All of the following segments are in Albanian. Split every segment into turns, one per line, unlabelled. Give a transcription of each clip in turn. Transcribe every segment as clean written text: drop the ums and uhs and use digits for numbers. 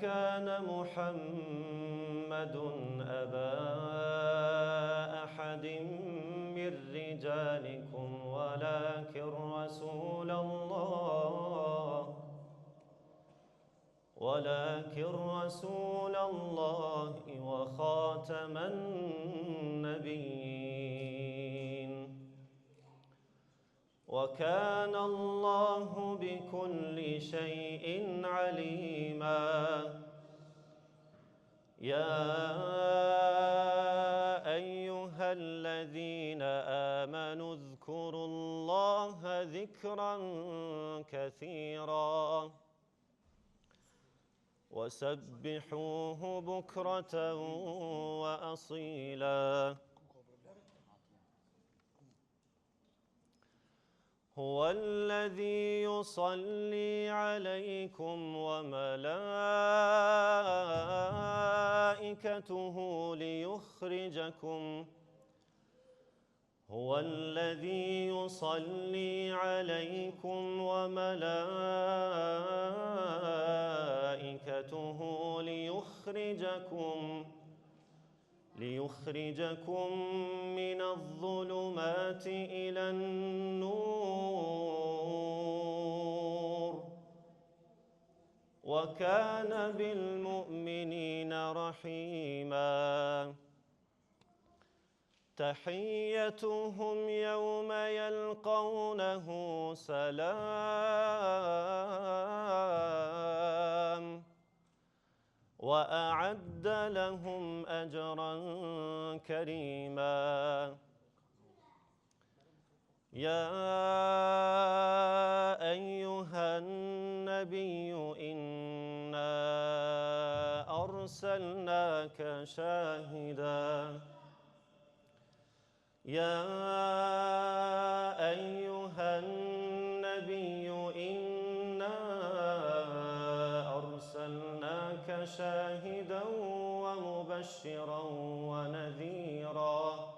كان محمد أبا أحد من رجالكم ولكن رسول الله وخاتم النبيين وكان الله بكل شيء عليما يا أيها الذين آمنوا اذكروا الله ذكرا كثيرا وسبحوه بكرة وأصيلا هو الذي يصلي عليكم وملائكته ليخرجكم هو الذي يصلي عليكم وملائكته ليخرجكم من الظلمات إلى النور وكان بالمؤمنين رحيما تحيتهم يوم يلقونه سلام وأعد لهم أجرا كريما يا أيها النبي إنا أرسلناك شاهدا يا أيها النبي إنا أرسلناك شاهدا ومبشرا ونذيرا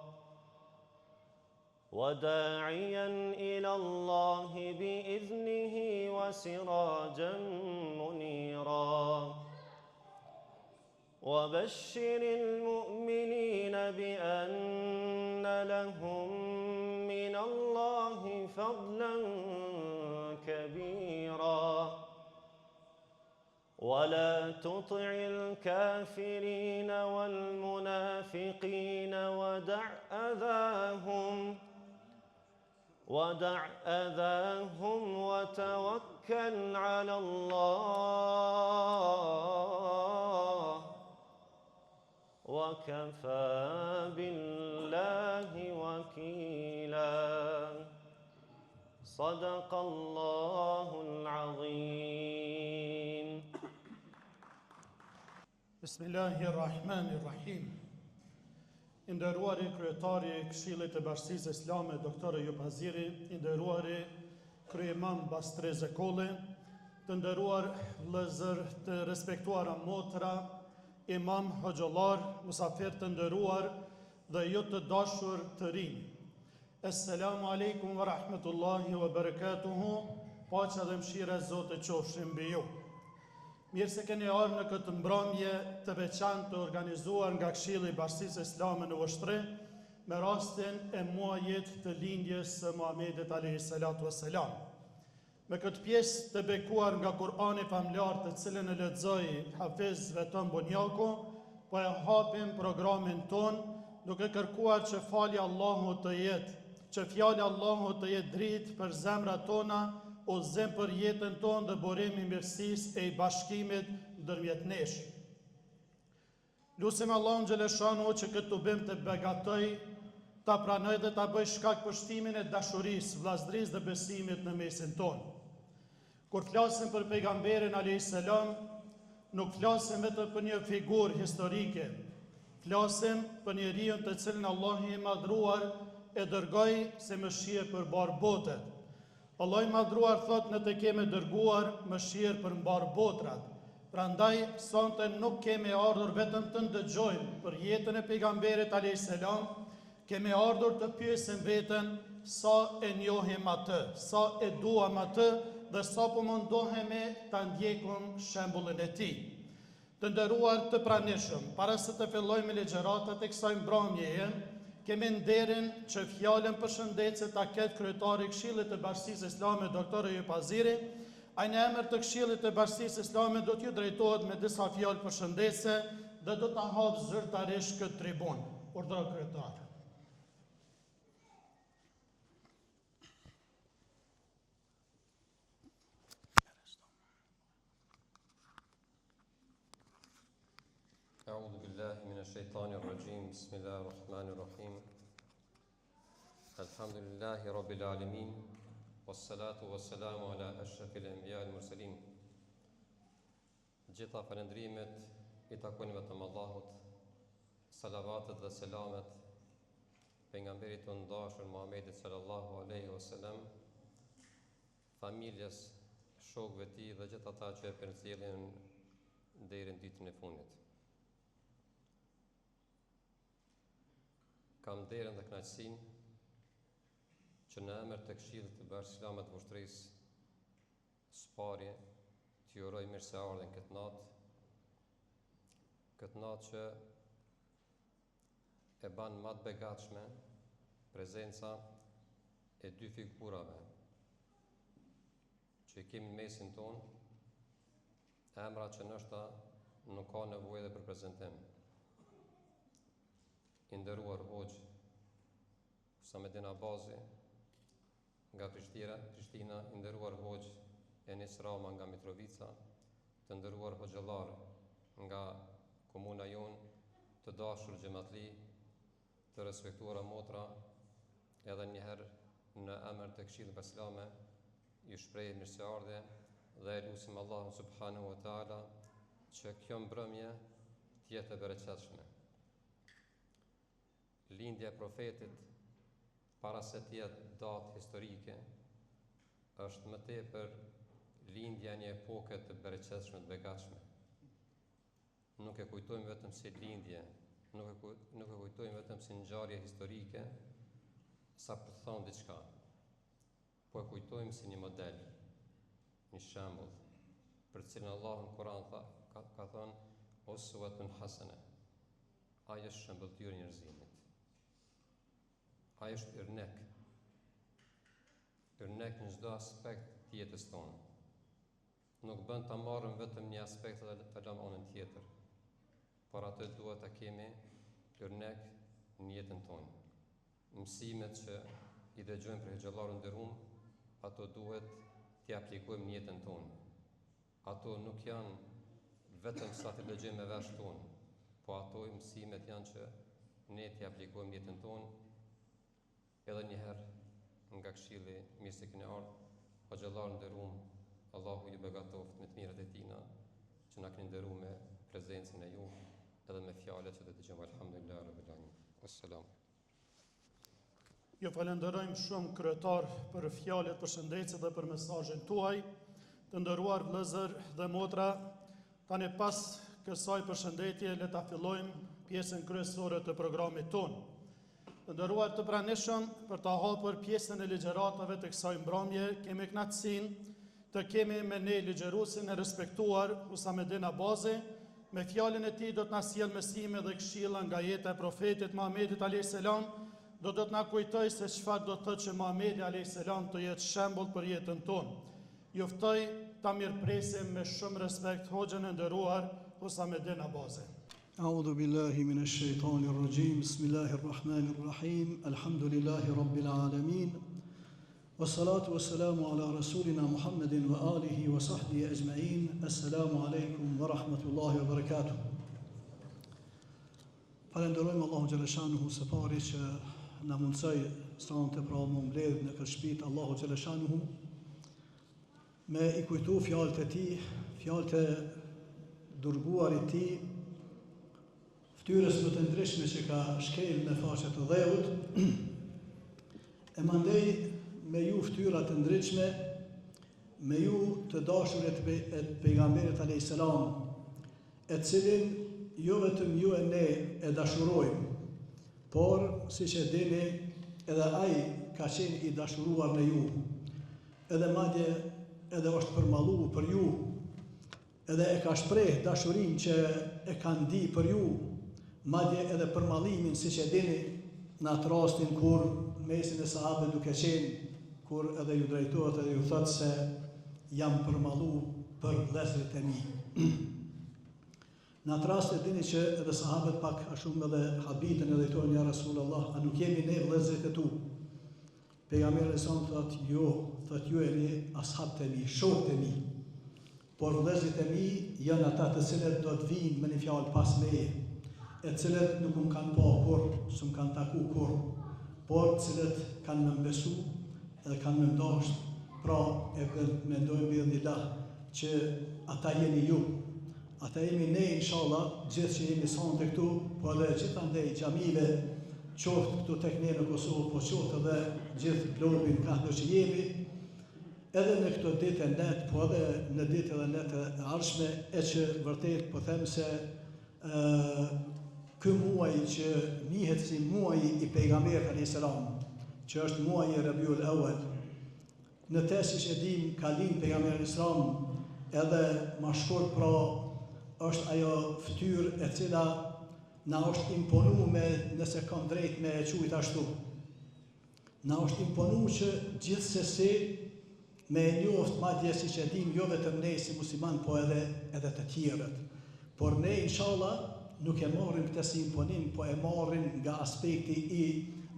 وداعيا إلى الله بإذنه وسراجا منيرا وبشر المؤمنين بأن لهم من الله فضلا كبيرا ولا تطع الكافرين والمنافقين ودع أذاهم وتوكل على الله وكفى بالله وكيلا صدق الله العظيم
Bismillahirrahmanirrahim. Nderuari kryetari i Këshillit të Bashkisë Islame, doktor Eyub Haziri, nderuari kryemam Bastrez Zekolli, të nderuar vëllezër, të respektuara motra, imam, hoxhallar, musafir të nderuar dhe ju të dashur të rinj. Assalamu alaikum wa rahmetullahi wa barakatuhu, paqja dhe mëshira e Zotit qofshin mbi ju. Mirë se keni ardhur në këtë mbrëmje të veçantë të organizuar nga Këshilli i Bashkisë Islame në Vështri me rastin e muajit të lindjes së Muhamedit alayhi salatu wassalam. Me këtë pjesë të bekuar nga Kur'ani famlar të cilën e lexoi Hafiz Veton Bonjaku, po e hapim programin ton duke kërkuar që falja Allahut të jetë, që fjala Allahut të jetë dritë për zemrat tona, udhëzim për jetën tonë dhe burim i mirësisë e i bashkimit ndërmjet nesh. Lusim Allahun xhaleshanu që këtë tubim të begatoj, ta pranoj dhe ta bëj shkak përshtimin e dashurisë, vllazërisë dhe besimit në mesin tonë. Kur flasim për pejgamberin alayhis salam, nuk flasim vetëm për një figurë historike, flasim për njeriu të cilin Allahu i madhruar e dërgoi se mëshirë për barë botet. Allah i madhruar thot në të keme dërguar mëshirë për mbar botrat. Prandaj sonte nuk kemi ardhur vetëm të ndëgjojmë për jetën e pejgamberit alayhis salam, kemi ardhur të pyesim veten sa e njohim atë, sa e duam atë dhe sa po mundohemi ta ndjekim shembullin e tij. Të nderuar të pranishëm, para se të fillojmë ligjëratat e kësaj mbrëmjeje, kemi nderin që fjalën përshëndetse ta ketë kryetari i Këshillit të Bashkisë Islame Dr. Eyüp Aziri. Ai në emër të Këshillit të Bashkisë Islame do t'ju drejtohet me disa fjalë përshëndetse dhe do ta hap zyrtarisht këtë tribun. Urdhëro kryetar.
أعوذ بالله من الشيطان الرجيم بسم الله الرحمن الرحيم الحمد لله رب العالمين والصلاة والسلام على أشرف الأنبياء المرسلين Gjitha falëndrimet I takojnë vetëm Allahut, salavatet dhe selamet pejgamberit tonë dashur Muhammedit sallallahu alaihi wasallam, familjes, shokëve të tij dhe gjithë ata që e përcjellin deri në ditën e fundit. Kam derën dhe kënaqësinë që në emër të Këshillit të Bashkisë Islame të Vushtrisë së pari t'ju uroj mirëseardhjen këtë natë që e ban më të begatshme prezenca e dy figurave që I kemi në mesin tonë, emra që ndoshta nuk ka nevojë edhe për prezantim. I nderuar Hoxh Husamedin Abazi nga Prishtina, I nderuar Hoxh Enis Rama nga Mitrovica, të nderuar hoxhallar nga komuna jon, të dashur xhamatli, të respektuara motra, edhe njëherë në emër të Këshillit Islame ju shpreh mirëseardhje dhe lutim Allahun subhanahu wa taala që kjo mbrëmje të jetë e bereqetshme. Lindja e profetit, para se të jetë datë historike, është më tepër lindja një epoke të bereqetshme, të begatshme. Nuk e kujtojmë vetëm si lindje, nuk e kujtojmë vetëm si ngjarje historike, sa për të thonë diçka, po e kujtojmë si një model, një shembull, për të cilin Allahu në Kur'an ka thënë uswatun hasane. Ai është shembulltyr I njerëzimit. Ai është ërnek në çdo aspekt të jetës tonë. Nuk bën ta marrëm vetëm një aspekt dhe ta lëmë anën tjetër, por atë duhet ta kemi ërnek në jetën tonë. Mësimet që I dëgjojmë për xhallarun nderuam, ato duhet t'i aplikojmë në jetën tonë. Ato nuk janë vetëm sa t'i dëgjojmë me vesh tonë, po ato mësimet janë që ne t'i aplikojmë në jetën tonë. Edhe njëherë nga Këshilli mirë se keni ardhur, hoxhallar nderuam, Allahu ju begatoft me të mirat e tina, që na keni nderuar me prezencën e ju, edhe me fjalët që do të dëgjojmë. Alhamdulillah rabbil alamin. Wassalam.
Ju falenderojmë shumë kryetar për fjalët përshëndetse dhe për mesazhin tuaj. Të nderuar vëllezër dhe motra, tani pas kësaj përshëndetje le ta fillojmë pjesën kryesore të programit tonë. Të nderuar të pranishëm, për ta hapur pjesën e ligjëratave të kësaj mbrëmje, kemi kënaqësinë të kemi me ne ligjëruesin e respektuar Husamedin Abazi. Me fjalën e tij do të na sjellë mësime dhe këshilla nga jeta e profetit Muhamedit alayhis salam, do të na kujtojë se çfarë do të thotë që Muhamedi alayhis salam të jetë shembull për jetën tonë. Ju ftoj ta mirëpresim me shumë respekt hoxhën e nderuar Husamedin Abazi.
أعوذ بالله من الشيطان الرجيم بسم الله الرحمن الرحيم الحمد لله رب العالمين والصلاة والسلام على رسولنا محمد وآله وصحبه أجمعين السلام عليكم ورحمة الله وبركاته. Falenderojmë Allahu Gjeleshanuhu së pari që na mundsoi sonte pra më mbledh në këtë shtëpi Allahu Gjeleshanuhu me I kujtu fjalët e tij, fjalët e dërguarit të tij, ftyrës më të ndryshme që ka shkel në faqet të dheut, e mandej me ju ftyra të ndryshme, me ju të dashurit e pejgamberit alayhis salam, e cilin jo vetëm ju e ne e dashurojmë, por siç e dini edhe ai ka qenë I dashuruar në ju, edhe madje edhe është përmalluar për ju, edhe e ka shpreh dashurinë që e ka ndi për ju, madje edhe për mallimin, siç e dini, në atë rastin kur mesin e sahabëve duke qenë, kur edhe ju drejtohet edhe ju thotë se jam përmallu për vëllezërit e mi. Në atë rast e dini që edhe sahabët pak a shumë edhe habitën edhe thonë ja Rasulullah, a nuk jemi ne vëllezërit e tu? Pejgamberi sa thotë jo, thotë ju jeni ashabët e mi, shokët e mi. Por vëllezërit e mi janë ata të cilët do të vinë me një fjalë pas meje, e cilët nuk më kanë pa kur, s'm kanë taku kur, por cilët kanë më besu edhe kanë më ndasht, pra e mendojmë bi'idhnillah që ata jeni ju. Ata jemi ne, inshallah, gjithë që jemi sonte këtu, po edhe gjithandej xhamive, qoftë këtu tek ne në Kosovë, po qoftë edhe gjithë globin ka do që jemi, edhe në këto ditë e net, po edhe në ditë edhe net e ardhshme, e që vërtet po them se ky muaj që njihet si muaji i pejgamberit alayhis salam, që është muaji i Rabiul Awwal, në të siç e dim ka lind pejgamberi alayhis salam, edhe më shkurt pra është ajo fytyrë e cila na është imponu me, nëse kam drejt me e quajt ashtu, na është imponu që gjithsesi me e njoft madje siç e dim jo vetëm ne si musliman, po edhe të tjerët. Por ne inshallah nuk e marrim këtë si imponim, po e marrim nga aspekti i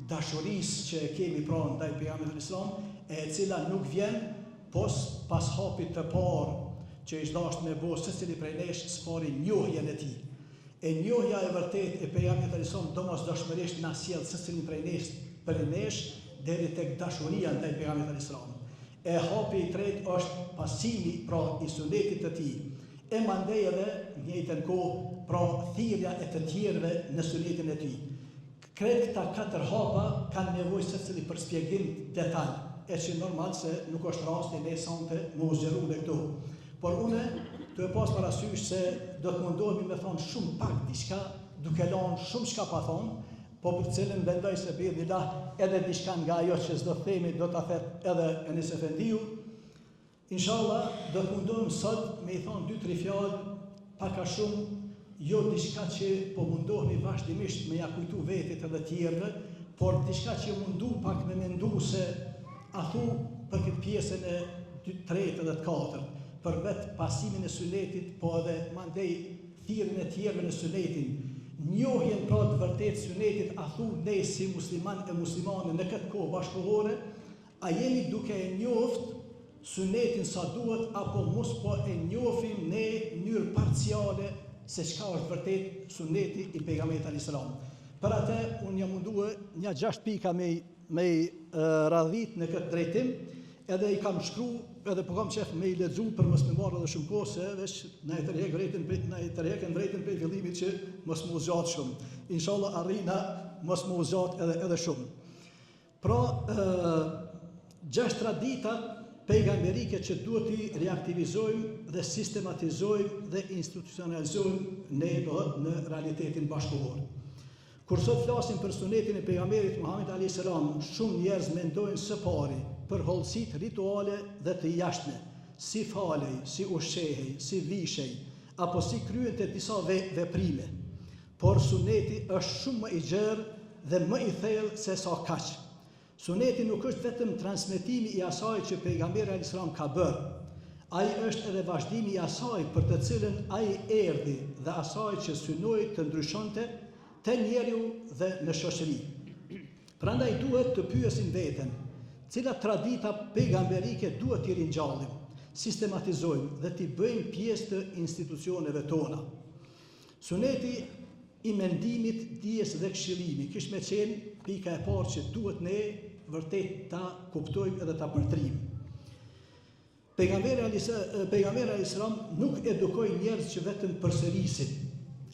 dashurisë që e kemi pra ndaj pejgamberit islam, e cila nuk vjen pas hapit të parë që ishtë dashtë me bo secili prej nesh s'pari njohjen e tij. E njohja e vërtet e pejgamberit islam domosdoshmërisht na sjell secilin prej nesh deri tek dashuria ndaj pejgamberit islam. E hapi i tretë është pasimi pra i sunetit të tij. E mandej edhe në njëjtën kohë pra thirrja e të tjerëve në sunetin e tij. Kretë këta 4 hapa kanë nevojë secili për shpjegim detaj, e që normal se nuk është rasti ne sonte më zgjeru dhe këtu. Por une të e pas parasysh se do të mundohemi me thonë shumë pak diçka, duke lanë shumë shka pa thonë, po për cilën bendoj se bi'idhnillah edhe diçka nga ajo që s'do të themi do ta thet edhe Enis Efendiu. Inshallah do të mundohem sot me i thonë 2-3 fjalë, pak a shumë, jo diçka që po mundohemi vazhdimisht me ja kujtu vetit edhe tjerëve, por diçka që mundu pak me mendu se a thu për këtë pjesën e 3 dhe 4, për vetë pasimin e sunetit, po edhe mandej thirrjen e tjerëve në sunetin, njohjen pra të vërtet sunetit, a thu ne si musliman e muslimane në këtë kohë bashkëkohore, a jemi duke e njoft sunetin sa duhet, apo mos po e njohim ne në mënyrë parciale se çka është vërtet suneti i pejgamberit alayhis salam. Për atë unë jam munduar një 6 pika me radhit në këtë drejtim, edhe i kam shkru, edhe po kam qef me i lexu për mos më marrë edhe shumë kohë, se veç na e tërheken drejtën për fillimit që mos më zgjat shumë. Inshallah arrina mos më zgjat edhe shumë. Pra, 6 tradita pejgamberike që duhet i reaktivizojmë dhe sistematizojmë dhe institucionalizojmë ne në realitetin bashkëkohor. Kur sot flasim për sunetin e pejgamberit Muhammed alayhis salam, shumë njerëz mendojnë së pari për hollësitë rituale dhe të jashtme, si falej, si ushqehej, si vishej, apo si kryen të disa veprime. Por suneti është shumë më i gjerë dhe më i thellë se sa kaq. Suneti nuk është vetëm transmetimi i asaj që pejgamberi alayhis salam ka bërë. Ai është edhe vazhdimi i asaj për të cilën ai erdhi dhe asaj që synoi të ndryshonte te njeriu dhe në shoqëri. Prandaj duhet të pyesim veten, cilat tradita pejgamberike duhet t'i ringjallim, sistematizojmë dhe t'i bëjmë pjesë të institucioneve tona. Suneti i mendimit, dijes dhe këshillimi kish me qenë pika e parë që duhet ne vërtet ta kuptojmë edhe ta përtrijmë. Pejgamberi alayhis salam nuk edukoi njerëz që vetëm përsërisin.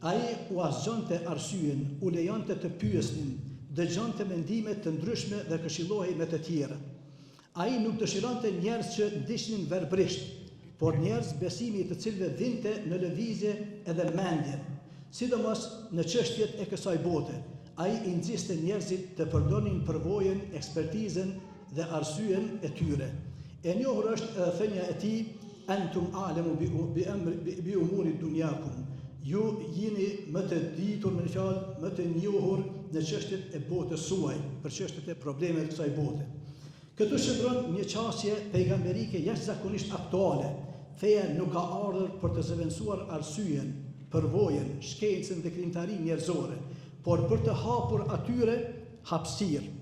Ai u asgjonte arsyen, u lejonte të pyesnin, dëgjonte mendime të ndryshme dhe këshillohej me të tjerë. Ai nuk dëshironte njerëz që ndiqnin verbrisht, por njerëz besimi i të cilëve vinte në lëvizje edhe mendje, sidomos në çështjet e kësaj bote. Ai i nxiste njerëzit të përdorin përvojën, ekspertizën dhe arsyen e tyre. E njohur është edhe thënia e tij, entum a'lamu bi umuri dunjakum. Ju jeni më të ditur me fjalë, më të njohur në çështjet e botës suaj, për çështjet e problemeve të kësaj bote. Këtu shndron një qasje pejgamberike jashtëzakonisht aktuale. Feja nuk ka ardhur për të zëvendësuar arsyeën, përvojën, shkencën dhe krijimtarinë njerëzore, por për të hapur atyre hapësirë.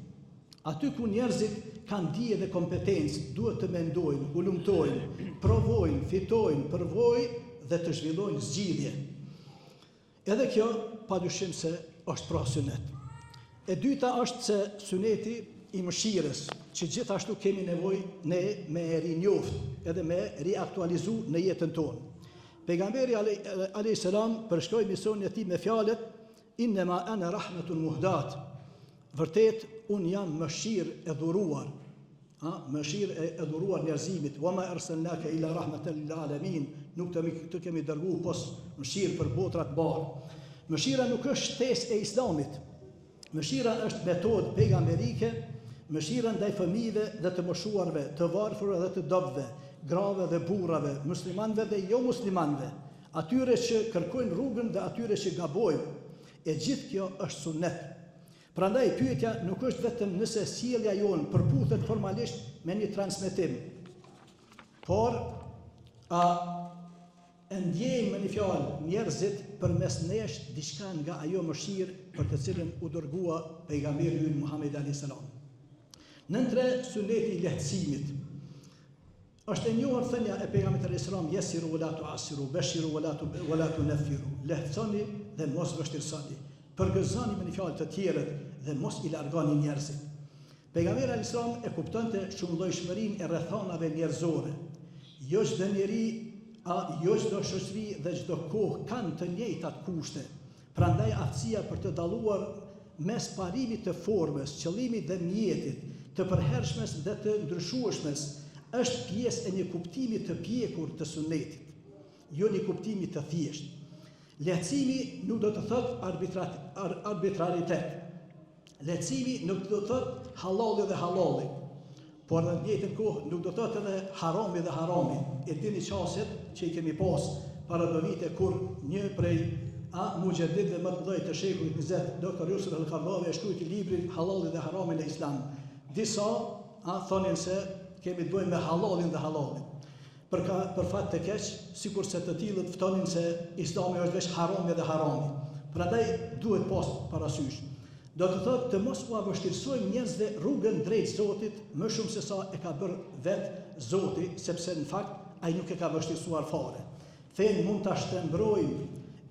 Aty ku njerëzit kanë dije dhe kompetencë, duhet të mendojnë, ulumtojnë, provojnë, fitojnë, përvojë dhe të zhvillojnë zgjidhje. Edhe kjo padyshim se është pra sunet. E dyta është se suneti i mëshirës, që gjithashtu kemi nevojë ne me rinjoft edhe me riaktualizu në jetën tonë. Pejgamberi alayhis salam përshkroi misionin e tij me fjalët innema ana rahmatun muhdat. Vërtet un jam mëshirë e dhuruar. Mëshirë e dhuruar njerëzimit. Wa ma arsalnaka illa rahmatan lil alamin. Nuk të kemi dërguar pos mëshirë për botrat bardhë. Mëshira nuk është shtesë e Islamit. Mëshira është metodë pejgamberike, mëshira ndaj fëmijëve dhe të moshuarve, të varfërve dhe të dobëve, grave dhe burrave, muslimanëve dhe jo muslimanëve, atyre që kërkojnë rrugën dhe atyre që gabojnë. E gjithë kjo është sunet. Prandaj pyetja nuk është vetëm nëse sjellja jonë përputhet formalisht me një transmetim, por ndjejmë me një fjalë njerëzit përmes nesh diçka nga ajo mëshirë për të cilën u dërgua pejgamberi ynë Muhamedi alayhis salam. Nëntre suneti i lehtësimit. Është e njohur thënia e pejgamberit alayhis salam yasiru wa la tu'assiru, bashiru wa la tunaffiru. Lehtësoni dhe mos vështirësoni. Përgëzoni me një fjalë të tjerët dhe mos i largoni njerëzit. Pejgamberi alayhis salam e kuptonte shumëllojshmërinë e rrethanave njerëzore. Jo çdo njeri jo çdo shoqëri dhe çdo kohë kanë të njëjtat kushte. Prandaj aftësia për të dalluar mes parimit të formës, qëllimit dhe mjetit, të përhershmes dhe të ndryshueshmes, është pjesë e një kuptimi të pjekur të sunetit, jo një kuptimi të thjeshtë. Lehtësimi nuk do të thotë arbitraritet. Lehtësimi nuk do të thotë halali dhe halali. Por në të njëjtën kohë nuk do të thotë edhe harami dhe harami. E dini qasjet që i kemi pas para do vite kur një prej muxhedidëve më të mëdhenj të shekullit 20, Dr. Yusuf al-Qaradawi e shkruajti librin Halali dhe Harami në Islam. Disa thonin se kemi të bëjmë me halalin dhe halalin. Për fat të keq, sikur se të tillët ftonin se Islami është veç harami dhe harami. Prandaj duhet pas parasysh. Do të thotë të mos u vështirësojmë njerëzve rrugën drejt Zotit më shumë se sa e ka bërë vetë Zoti, sepse në fakt ai nuk e ka vështirësuar fare. Fen mund ta shtrembrojmë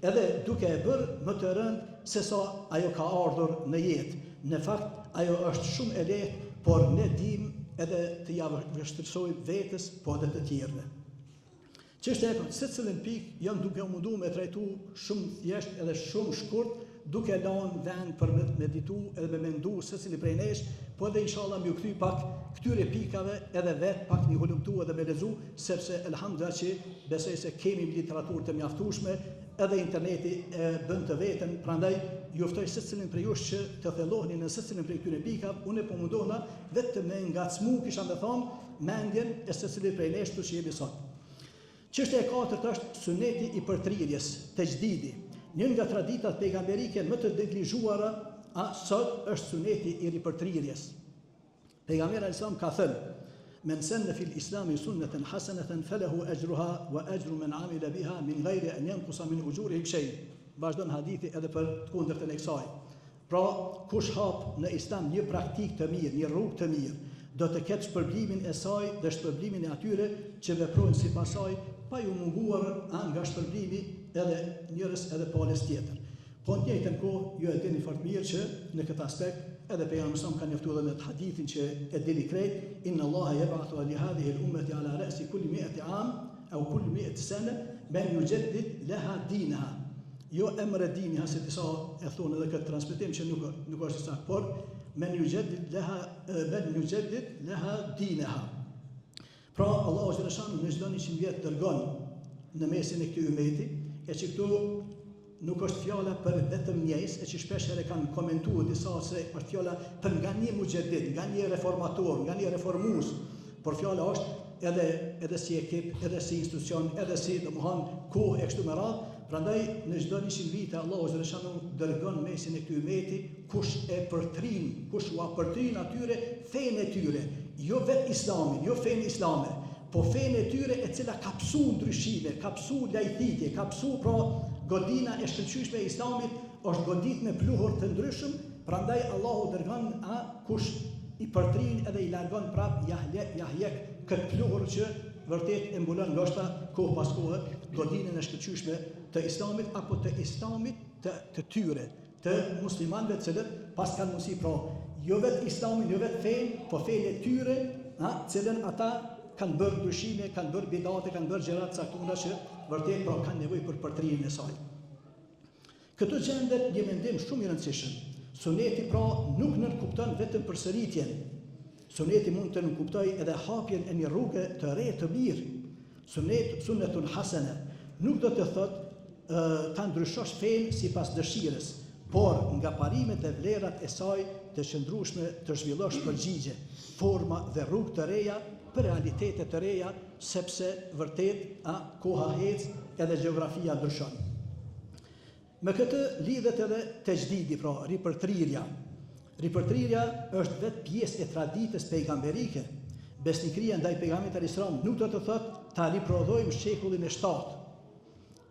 edhe duke e bërë më të rëndë se sa ajo ka ardhur në jetë. Në fakt ajo është shumë e lehtë, por ne dimë edhe të ja vështirësojmë vetes, po edhe të tjerëve. Çështja e secilën pikë janë duke u munduar me trajtu shumë thjesht edhe shumë shkurt, duke lanë vend për me meditu edhe me mendu secili prej nesh, po edhe inshallah më u kthy pak këtyre pikave edhe vet pak një hulumtu edhe me lezu, sepse elhamdulillah që besoj se kemi literaturë të mjaftueshme, edhe interneti e bën të veten, prandaj ju ftoj secilin prej jush që të thelloheni në secilin prej këtyre pikave. Unë po mundohna vetëm me ngacmu, kisha më thonë, mendjen e secilit prej nesh që jemi sot. Çështja e katërt është suneti i përtrirjes, tejdidi. Një nga traditat pejgamberike më të neglizhuara sot është suneti i ripërtrirjes. Pejgamberi alayhis salam ka thënë: "Men sanna fil islami sunnatan hasanatan falahu ajruha wa ajru man amila biha min ghairi an yanqusa min ujurihim shay." Vazhdon hadithi edhe për të kundërtën e kësaj. Pra, kush hap në islam një praktikë të mirë, një rrugë të mirë, do të ketë shpërblimin e saj dhe shpërblimin e atyre që veprojnë sipas saj, pa ju munguar nga shpërblimi edhe njërës edhe palës tjetër. Po në njëjtën kohë, ju e dini fort mirë që në këtë aspekt edhe pejgamberi sa ka njoftuar edhe me hadithin që e dini krejt, inna Allaha yab'athu li hadhihi al-ummati ala ra'si kulli 100 am aw kulli 100 sana man yujaddid laha dinaha. Jo emre diniha se disa e thonë edhe këtë transmetim që nuk është saktë, por man yujaddid laha dinaha. Pra Allahu xhaleshanu në çdo 100 vjet dërgon në mesin e këtij ummeti, e që këtu nuk është fjala për vetëm njerëz, e që shpesh herë kanë komentuar disa se është fjala për nga një muxhedid, nga një reformator, nga një reformues, por fjala është edhe si ekip, edhe si institucion, edhe si domethënë kohë e kështu me radhë. Prandaj në çdo 100 vite Allahu xhaleshanu dërgon mesin e këtij umeti kush e përtrin, kush u përtrin atyre fenë e tyre, jo vetë Islamin, jo fenë islame, po fenë e tyre e cila ka psu ndryshime, ka psu lajthitje, ka psu pra godina e shkëlqyeshme e Islamit është godit me pluhur të ndryshëm. Prandaj Allahu dërgon kush i përtrin edhe i largon prap jahjek këtë pluhur që vërtet e mbulon ndoshta kohë pas kohe godinën e shkëlqyeshme të Islamit apo të Islamit të tyre, të muslimanëve të cilët pas kanë mundësi pra jo vetë Islamin, jo vetë fenë, po fenë e tyre, cilën ata kanë bërë ndryshime, kanë bërë bidate, kanë bërë gjëra të caktuara që vërtet pra kanë nevojë për përtrimin e saj. Këtu gjendet një mendim shumë i rëndësishëm. Suneti pra nuk nënkupton vetëm përsëritjen. Suneti mund të nënkuptojë edhe hapjen e një rruge të re të mirë. Sunnetun hasene nuk do të thotë ta ndryshosh fenë sipas dëshirës, por nga parimet e vlerat e saj të qëndrueshme të zhvillosh përgjigje, forma dhe rrugë të reja për realitete të reja, sepse vërtet koha ecë edhe gjeografia ndryshon. Me këtë lidhet edhe tejdidi, pra ripërtrirja. Ripërtrirja është vetë pjesë e traditës pejgamberike. Besnikëria ndaj pejgamberit alayhis salam nuk do të thotë ta riprodhojmë shekullin e 7.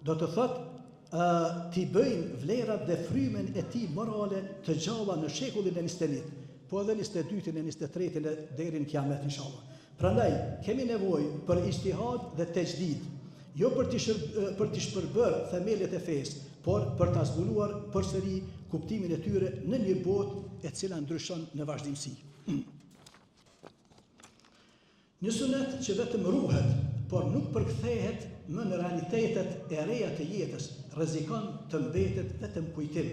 Do të thotë t'i bëjmë vlerat dhe frymen e tij morale të gjalla në shekullin e 21, po edhe 22-in e 23-in e deri në kiamet inshallah. Prandaj kemi nevojë për ijtihad dhe tejdid, jo për të shpërbërë themelet e fesë, por për ta zbuluar përsëri kuptimin e tyre në një botë e cila ndryshon në vazhdimsi. Një sunet që vetëm ruhet, por nuk përkthehet më në realitetet e reja të jetës, rrezikon të mbetet vetëm kujtim.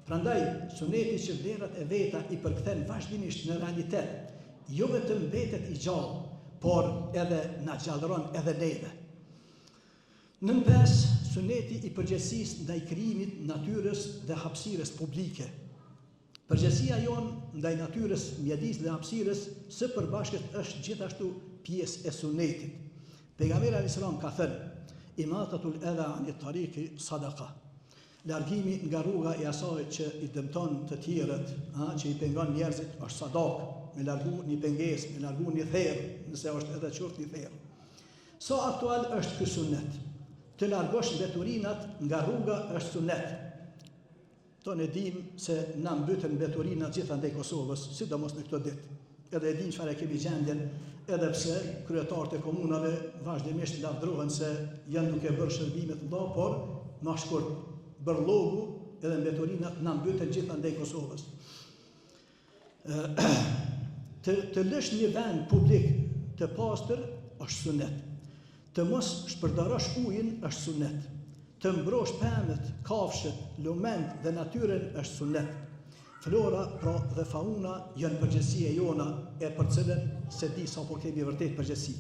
Prandaj suneti që vlerat e veta i përkthen vazhdimisht në realitet, jo vetëm mbetet i gjallë, por edhe na gjallëron edhe neve. Nën 5, suneti i përgjegjësisë ndaj krijimit, natyrës dhe hapësirës publike. Përgjegjësia jonë ndaj natyrës, mjedis dhe hapësirës së përbashkët është gjithashtu pjesë e sunetit. Pejgamberi alayhis salam ka thënë: "Imatatul adha anit tariqi sadaqa." Largimi nga rruga e asaj që i dëmton të tjerët, që i pengon njerëzit, është sadaka, me largu një pengesë, me largu një therr, nëse është edhe qort një therr. Sa aktual është ky sunet? Të largosh mbeturinat nga rruga është sunet. Tonë e dim se na mbyten mbeturinat gjithë ndaj Kosovës, sidomos në këtë ditë. Edhe e dim çfarë kemi gjendjen, edhe pse kryetarët e komunave vazhdimisht lavdrohen se janë duke bërë shërbime të mëdha, por më shkurt bërllogu edhe mbeturinat na mbyten gjithë ndaj Kosovës. Të lësh një vend publik të pastër është sunet. Të mos shpërdarosh ujin është sunet. Të mbrosh pemët, kafshët, lument dhe natyrën është sunet. Flora pra dhe fauna janë përgjegjësia jona e për cilën se di sa po kemi vërtet përgjegjësi.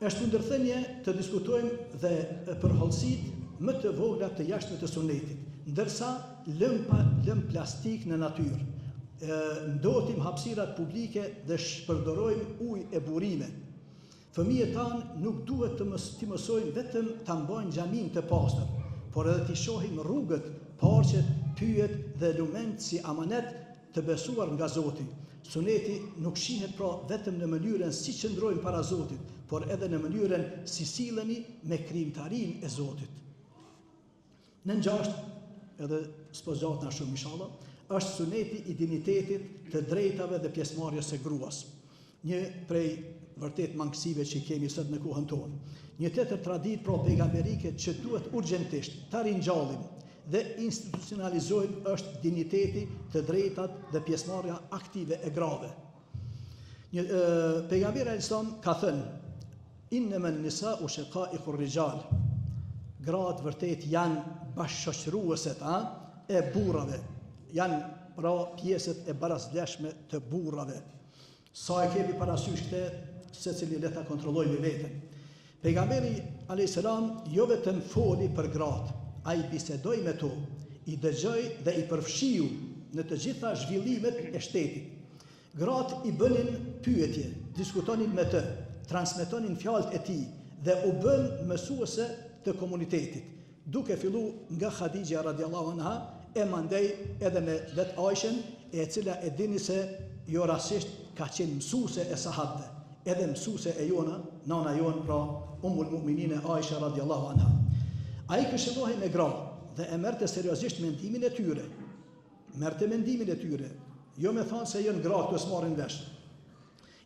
Është ndërthënie të diskutojmë dhe për hollësitë më të vogla të jashtme të sunetit, ndërsa lëm plastik në natyrë. Ndotim hapësirat publike dhe shpërdorojmë ujë e burime. Fëmijët tanë nuk duhet të mësojnë vetëm ta mbajnë xhamin të pastër, por edhe t'i shohim rrugët, parqet, pyjet dhe lument si amanet të besuar nga Zoti. Suneti nuk shihet pra vetëm në mënyrën si qëndrojmë para Zotit, por edhe në mënyrën si sillemi me krijimtarinë e Zotit. Në 6, edhe s'po zgjatna shumë inshallah, është suneti i dinitetit, të drejtave dhe pjesëmarrjes së gruas. Një prej vërtet mangësive që kemi sot në kohën tonë. Një tjetër traditë pra pejgamberike që duhet urgjentisht ta ringjallim dhe institucionalizojmë është diniteti, të drejtat dhe pjesëmarrja aktive e grave. Pejgamberi alayhis salam ka thënë: "Innama an-nisa'u shaqa'iqur rijal." Gratë vërtet janë bashkëshoqërueset e burrave. Janë pra pjesët e barazleshme të burrave. Sa e kemi parasysh këtë, secili le ta kontrollojmë veten. Pejgamberi alayhis salam jo vetëm foli për gratë, ai bisedoi me to, i dëgjoi dhe i përfshiu në të gjitha zhvillimet e shtetit. Gratë i bënin pyetje, diskutonin me të, transmetonin fjalët e tij dhe u bën mësuese të komunitetit, duke fillu nga Khadija radiallahu anha e mandej edhe me vet Aishën, e cila e dini se jo rastisht ka qenë mësuese e sahabëve, edhe mësuese e jona, nana jonë pra Ummul Mu'minine Aisha radiallahu anha. Ai këshillohej me gra dhe e merrte seriozisht mendimin e tyre. Jo me thonë se janë gra këto s'marrin vesh.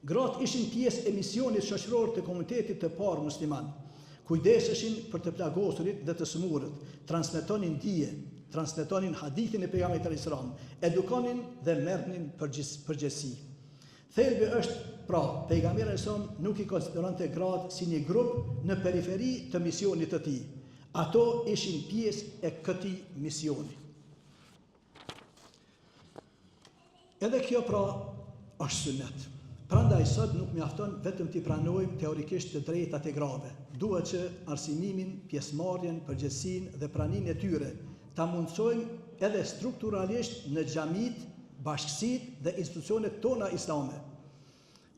Gratë ishin pjesë e misionit shoqëror të komunitetit të parë musliman. Kujdeseshin për të plagosurit dhe të sëmurët, transmetonin dije, transmetonin hadithin e pejgamberit alayhis salam, edukonin dhe merrnin përgjegjësi. Thelbi është pra pejgamberi alayhis salam nuk i konsideronte gratë si një grup në periferi të misionit të tij. Ato ishin pjesë e këtij misioni. Edhe kjo pra është sunet. Prandaj sot nuk mjafton vetëm t'i pranojmë teorikisht të drejtat e grave. Duhet që arsimimin, pjesëmarrjen, përgjegjësinë dhe praninë e tyre ta mundsojmë edhe strukturalisht në xhamit, bashkësitë dhe institucionet tona islame.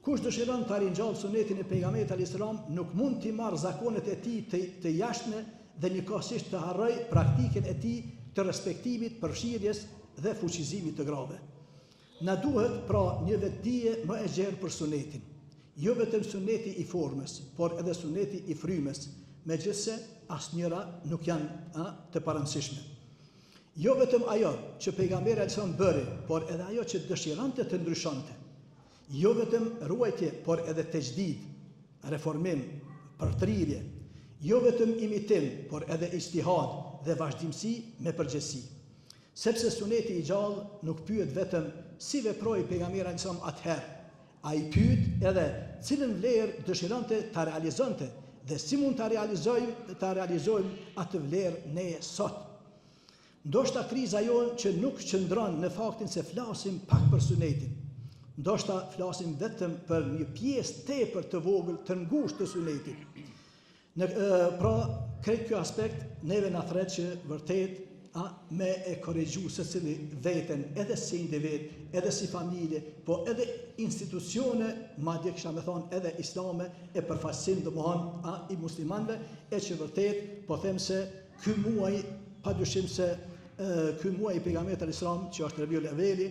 Kush dëshiron të ringjallë sunetin e pejgamberit alayhis salam nuk mund t'i marrë zakonet e tij të jashtme dhe njëkohësisht të harroj praktikën e tij të respektimit, përfshirjes dhe fuqizimit të grave. Na duhet pra një vetdije më e gjerë për sunetin. Jo vetëm suneti i formës, por edhe suneti i frymës, megjithse asnjëra nuk janë të parëndësishme. Jo vetëm ajo që pejgamberi alayhis salam bëri, por edhe ajo që dëshironte të ndryshonte. Jo vetëm ruajtje, por edhe tejdid, reformim, përtrirje. Jo vetëm imitim, por edhe ijtihad dhe vazhdimsi me përgjegjësi. Sepse suneti i gjallë nuk pyet vetëm si veproi pejgamberi alayhis salam atëherë, ai pyet edhe cilën vlerë dëshironte ta realizonte dhe si mund ta realizojmë atë vlerë ne sot. Ndoshta kriza jonë që nuk qëndron në faktin se flasim pak për sunetin. Ndoshta flasim vetëm për një pjesë tepër të vogël të ngushtë të sunetit. Pra, krejt kjo aspekt neve na thret që vërtet me e korrigju secili veten, edhe si individ, edhe si familje, po edhe institucione, madje kisha me thonë edhe islame, e përfaqësim domethënë i muslimanëve, e që vërtet po them se ky muaj padyshim se ky muaj i pejgamberit alayhis salam që është Rabiul Awwali,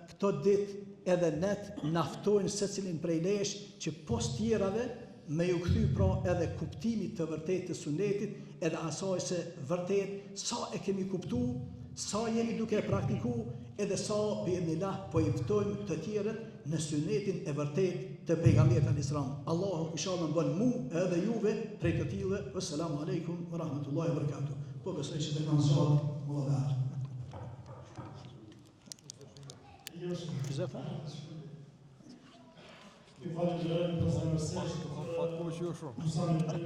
këto ditë edhe net naftojnë secilin prej lesh që pos tjerave me ju kthy pra edhe kuptimit të vërtetë të sunetit, edhe asaj se vërtet sa e kemi kuptu, sa jemi duke praktiku, edhe sa bi'idhnillah po i ftojmë të tjerët në sunetin e vërtet të pejgamberit alayhis salam. Allahu inshallah bën mu edhe juve prej të tillë. Assalamu alaikum wa rahmatullahi wa barakatuh. Po besoj që të kanë zot vëllazër.
Ju falenderojmë për zemërsisht mësën për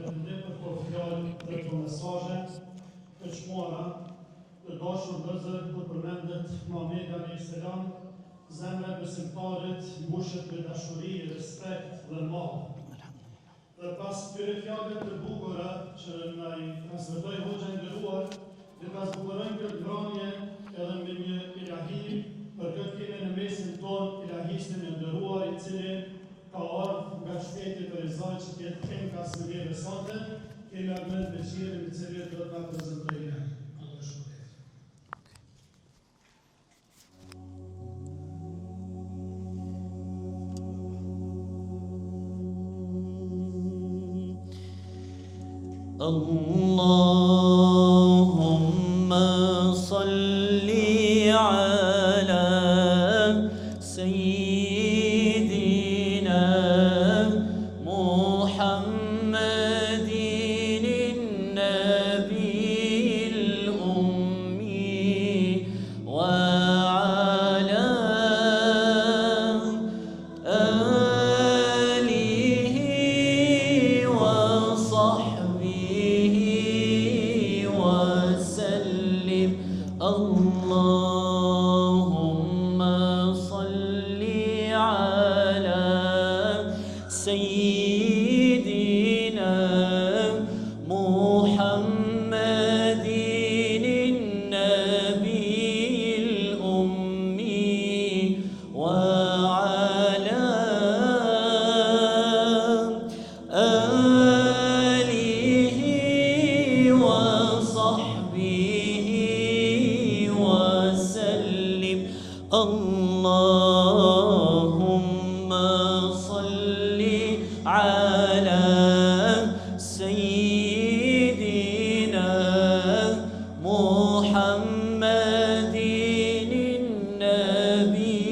të fjallë dhe të mesazhe të çmuara të dashur vëllezër kur përmendet Muhamedi alayhis salam, zemra e besimtarit mbushet me dashuri, respekt dhe mall. Dhe pas këtyre fjalëve të bukura që na i transmetoi hoxha i nderuar, ne ta zbukurojmë këtë ngrohje edhe me një ilahi për këtë kemi në mesin tonë ilahistin e nderuar i cili ka ardhur nga shteti të Rizaj që tjetë kemë ka së njerë sante, kemi Ahmed Beqirin i cili do të nga prezentoj në.
Allahumma salli ala wa صل على سيدنا محمد النبي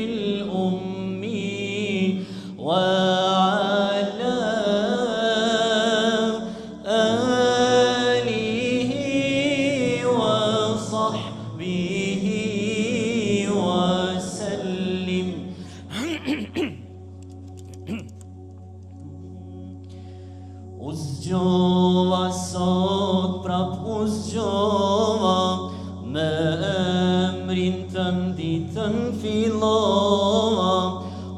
الأمي وعلى آله وصحبه وسلم. Uzgjova sot prap uzgjova, me emrin tënd ditën fillova,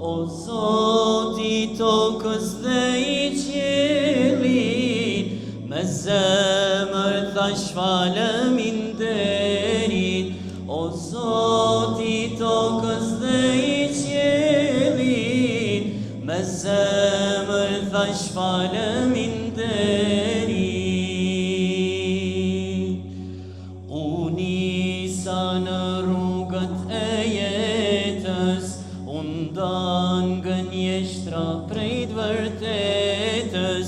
o Zoti tokës dhe i qiellit, me zemër thash faleminderit, o Zoti tokës dhe i qiellit, me zemër thash faleminderit. Unisa në rrugët e jetës, undan gënjeshtra prej të vërtetës,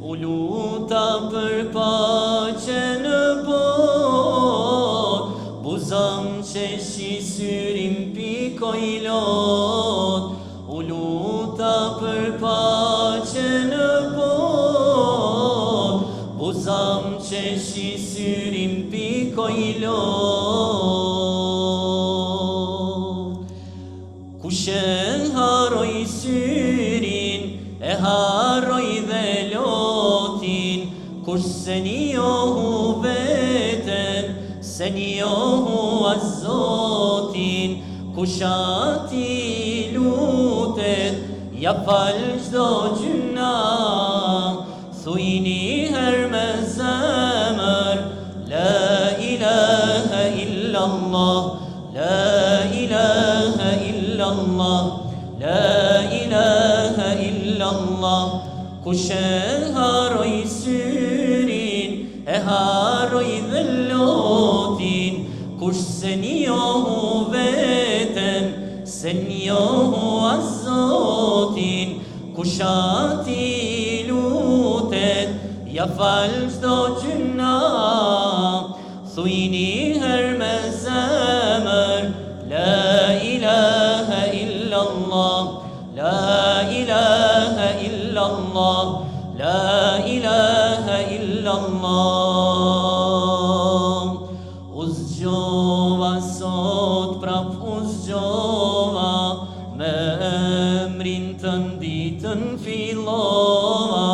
u luta për paqe në botë, buzam qeshi syrim pikoj lot, u luta për paqe në botë, buzam qeshi syrim pikoj lot. Kush e haroj syrin, e haroj dhe lotin, kush se njohu veten, se njohu as Zotin, kush ati lutet, ja fal çdo gjuna, thuj njëher me zemër, la ilaha illallah, la ilaha illallah, la ilaha illallah. Kush e haroj syrin, e haroj dhe lotin, kush se njohu veten, se njohu as Zotin, kush ati lutet, ja fal çdo gjuna, thuj njëher me zemër, la ilaha illallah, la ilaha illallah, la ilaha illallah. Uzgjova sot prap uzgjova, me emrin tënd ditën fillova,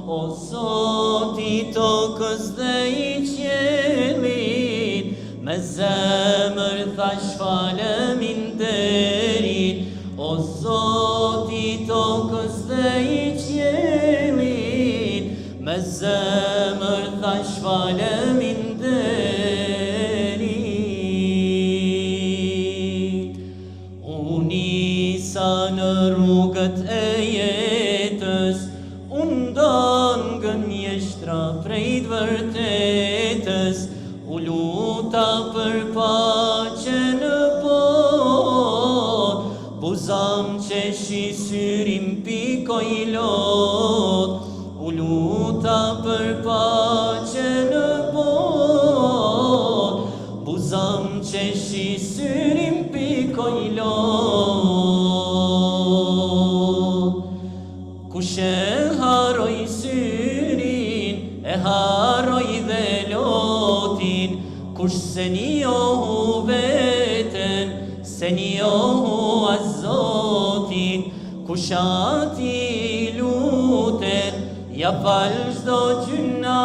o Zoti tokës dhe i qiellit, me zemër thash faleminderit, o Zoti tokës dhe i qiellit, me zemër thash faleminderit. Unisa në rrugët e jetës, undan gënjeshtra prej të vërtetës, u luta për paqe në botë, buzam qeshi syrim pikoj lot, u luta për paqe në botë, buzam qeshi syrim pikoj lot. Kush e haroj syrin, e haroj dhe lotin, kush se njohu veten, se njohu as Zotin, kush ati lutet, ja fal çdo gjuna,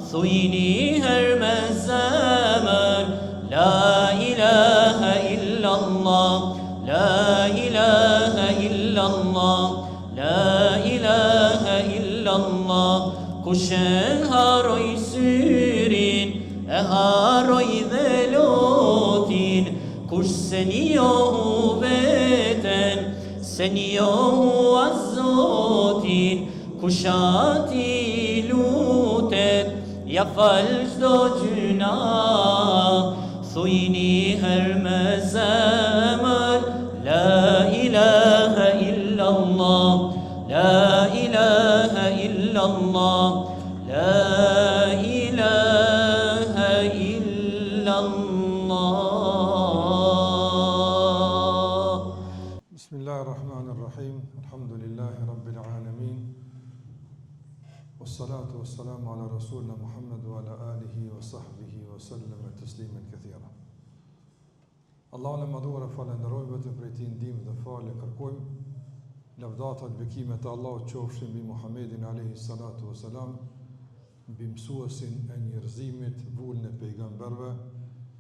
thuj njëher me zemër, la ilaha illallah, la ilaha illallah, la ilaha illallah. Kush e haroj syrin, e haroj dhe lotin, kush se njohu veten, se njohu as Zotin, kush ati lutet, ja fal çdo gjuna, thuj njëher me zemër, la ilaha illallah, الله لا إله إلا الله.
بسم الله الرحمن الرحيم الحمد لله رب العالمين والصلاة والسلام على رسولنا محمد وعلى آله وصحبه وسلم تسليما كثيرا. Allah në madhura falenderojmë vetëm për ti ndihmë dhe falë kërkojmë. Lavdatat bekimet e Allahut qofshin mbi Muhammedin alayhi salatu wasalam, mbi mësuesin e njerëzimit, vullën e pejgamberëve,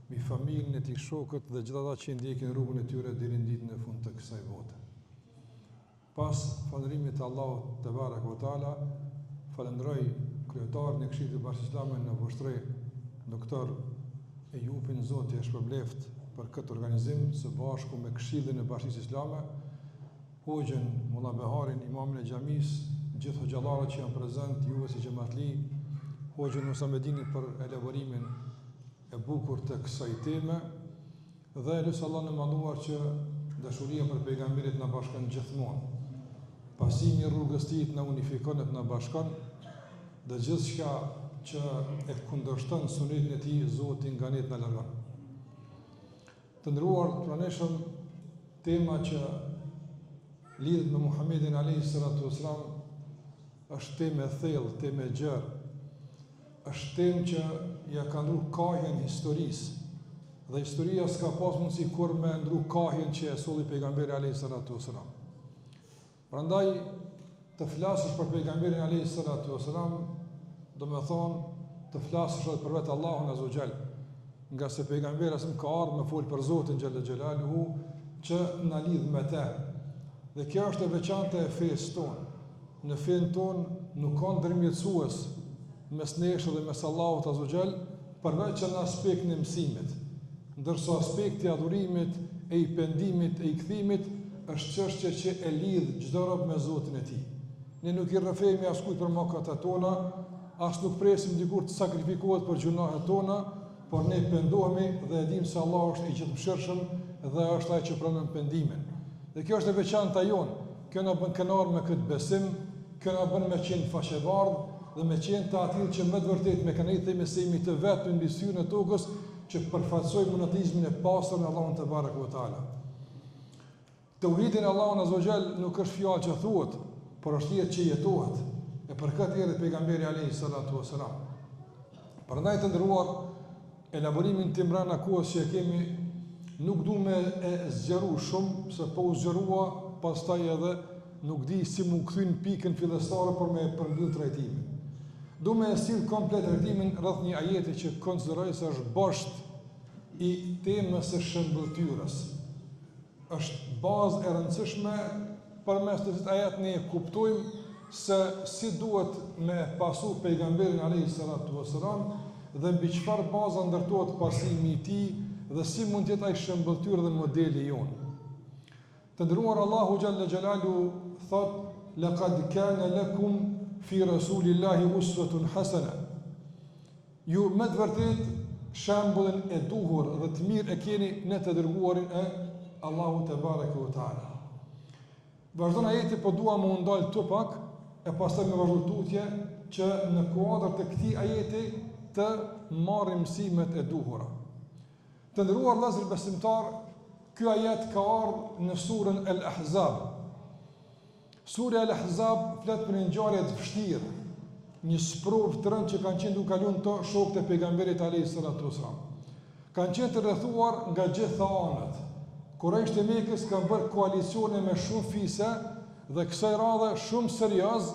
mbi familjen e tij, shokët dhe gjithë ata që ndjekin rrugën e tyre deri në ditën e fundit të kësaj bote. Pas falërimit të Allahut te baraka ve taala, falenderoj kryetarin e Këshillit të Bashkisë Islame në vështrë, doktor Ejupin, Zoti e shpërbleft për këtë organizim së bashku me Këshillin e Bashkisë Islame, Hoxhën Mulla Beharin, imamin e xhamis, gjithë hoxhallarët që janë prezent, juve si xhamatli, Hoxhën Musamedinit për elaborimin e bukur të kësaj teme, dhe lutë Allah në manduar që dashuria për pejgamberit na bashkon gjithmonë. Pasimi i rrugës tij na unifikon dhe na bashkon, dhe gjithçka që e kundërshton sunetin e tij, Zoti nga ne na largon. Të nderuar praneshëm, tema që lidhet me Muhammedin alayhi salatu wasalam është temë e thellë, temë e gjerë. Është temë që ja ka ndru kahjen historisë, dhe historia s'ka pas mundësi kur me ndru kahjen që e solli pejgamberi alayhi salatu wasalam. Prandaj të flasësh për pejgamberin alayhi salatu wasalam, do me thonë të flasësh edhe për vetë Allahun azza wa jall, nga se pejgamberi asëm ka ardhur me fol për Zotin xhalla xhelaluhu që na lidh me të. Dhe kjo është e veçantë e fesë tonë. Në fenë tonë nuk ka ndërmjetësues mes nesh dhe mes Allahut azza wa jall, përveç në aspektin e mësimit. Ndërsa aspekti i adhurimit, e i pendimit, e i kthimit është çështje që e lidh çdo rob me Zotin e tij. Ne nuk i rrëfejmë askujt për mëkatet tona, as nuk presim dikur të sakrifikohet për gjunahet tona, por ne pendohemi dhe e dimë se Allah është i gjithëmshirshëm dhe është ai që pranon pendimin. Dhe kjo është e veçanta jonë. Kjo na bën kënaqur me këtë besim, kjo na bën me qenë faqevardh dhe me qenë të atill që më të vërtet me kënaqësi themi se jemi të vetëm mbi syrin e tokës që përfaqësojmë monotizmin e pastër në Allahun te baraka ve taala. Tauhidin Allahun azza wa jall nuk është fjalë që thuhet, por është jetë që jetohet. E për këtë erdhi pejgamberi alayhi salatu wasalam. Prandaj të nderuar, elaborimin tim rana kohës që kemi nuk du me e zgjeru shumë, se po u zgjerua, pastaj edhe nuk di si mu këthyn pikën fillestare për me përmbyll trajtimin. Du me e sill komplet trajtimin rreth një ajeti që konsideroj se është basht i temës së shëmbëltyrës. Është bazë e rëndësishme përmes të këtij ajeti ne kuptojmë se si duhet me pasu pejgamberin alayhi salatu wasalam dhe mbi çfarë baza ndërtohet pasimi i tij dhe si mund të jetë ai shëmbëltyrë dhe modeli jonë. Të nderuar, Allahu xhalla xhelalu thot: "Laqad kana lakum fi rasulillahi uswatun hasana." Ju me të vërtet shembullin e duhur dhe të mirë e keni në të dërguarin e Allahu te baraka ve taala. Vazhdon ajeti, po dua më ndal të pak e pastaj me vazhdu tutje që në kuadër të këtij ajeti të marrim mësimet e duhura. Të nderuar vëllezër besimtar, ky ajet ka ardhur në surën Al-Ahzab. Sura Al-Ahzab flet për një ngjarje të vështirë, një sprovë të rëndë që kanë qenë duke kaluar to shokët e pejgamberit alayhi salatu wasalam. Kanë qenë të rrethuar nga gjitha anët. Kurajsht e Mekës kanë bërë koalicione me shumë fise dhe kësaj radhe shumë serioz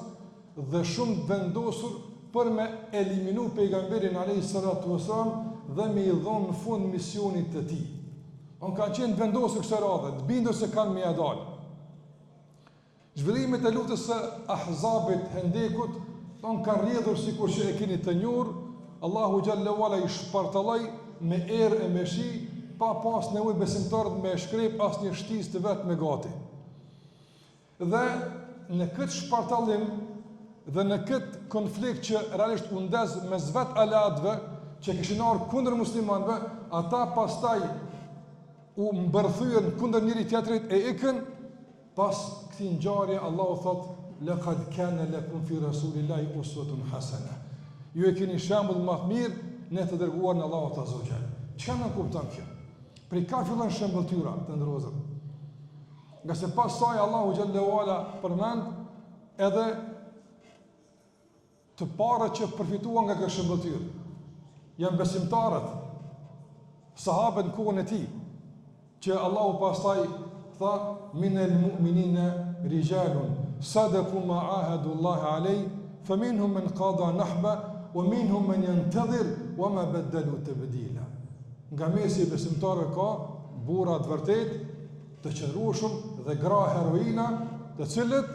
dhe shumë vendosur për me eliminu pejgamberin alayhi salatu wasalam dhe me i dhonë në fund misionit të tij. On kanë qenë vendosur kësaj radhe, të bindur se kanë me ia dalë. Zhvillimet e luftës së Ahzabit, Hendekut, on kanë rrjedhur sikur që e keni të njohur, Allahu xhallahu ala i shpartalloi me erë e me shi, pa pas nevojë besimtarët me shkrep asnjë shtisë të vet me gati. Dhe në këtë shpartallim dhe në këtë konflikt që realisht u ndez mes vet alatëve që kishin ardhur kundër muslimanëve, ata pastaj u mbërthyen kundër njëri tjetrit e ikën. Pas këtij ngjarje Allahu thot: laqad kana lakum fi rasulillahi uswatun hasana. Ju e keni shembull më të mirë në të dërguar në Allahu Azza wa Jalla. Çka më kupton kjo? Për ka fillon shembulltyra të ndrozur. Nga se pas saj Allahu Xhallahu Ala përmend edhe të parët që përfituan nga kjo shembulltyrë. Janë besimtarët, sahabët në kohën e tij, që Allahu pastaj tha minel mu'minina rijalun sadaqu ma ahadu Allah alay faminhum man qada nahba wa minhum man yantadhir wa ma badalu tabdila. Nga mesi e besimtarëve ka burra të vërtet, të qëndrueshëm dhe gra heroina, të cilët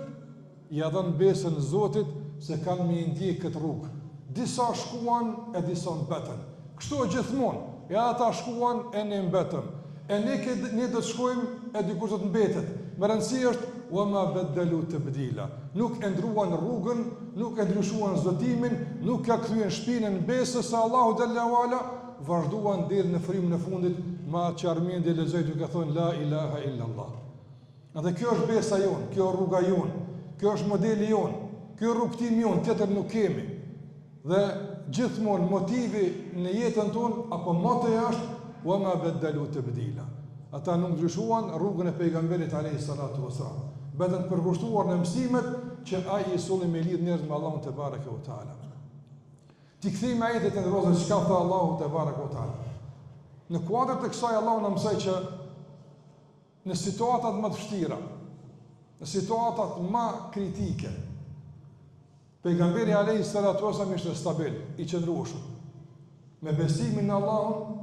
ja dhanë besën Zotit se kanë me ndjek këtë rrugë. Disa shkuan e disa mbetën. Kështu e gjithmonë, e ata shkuan e ne mbetëm. E ne do të shkojmë e dikush do të mbetet. Më rëndësi është wa ma badalu tabdila. Nuk e ndruan rrugën, nuk e ndryshuan zotimin, nuk ka kthyen shpinën në besë se Allahu Xhallahu Ala, vazhduan deri në frymën e fundit me atë që Armendi lexoi duke thënë la ilaha illa Allah. Dhe kjo është besa jon, kjo është rruga jon, kjo është modeli jon, kjo është rrugtimi jon, tjetër nuk kemi. Dhe gjithmonë motivi në jetën tonë apo motoja është wa ma badalu tabdila. Ata nuk ndryshuan rrugën e pejgamberit alayhi salatu wasalam. Betën përkushtuar në mësimet që ai i solli me lidh njerëz me Allahun te bareke u taala. Ti kthejmë ajetet e ndrozur çka tha Allahu te bareke u taala. Në kuadër të kësaj Allahu na mësoi që në situatat më të vështira, në situatat më kritike, pejgamberi alayhi salatu wasalam ishte stabil, i qëndrueshëm, me besimin në Allahun,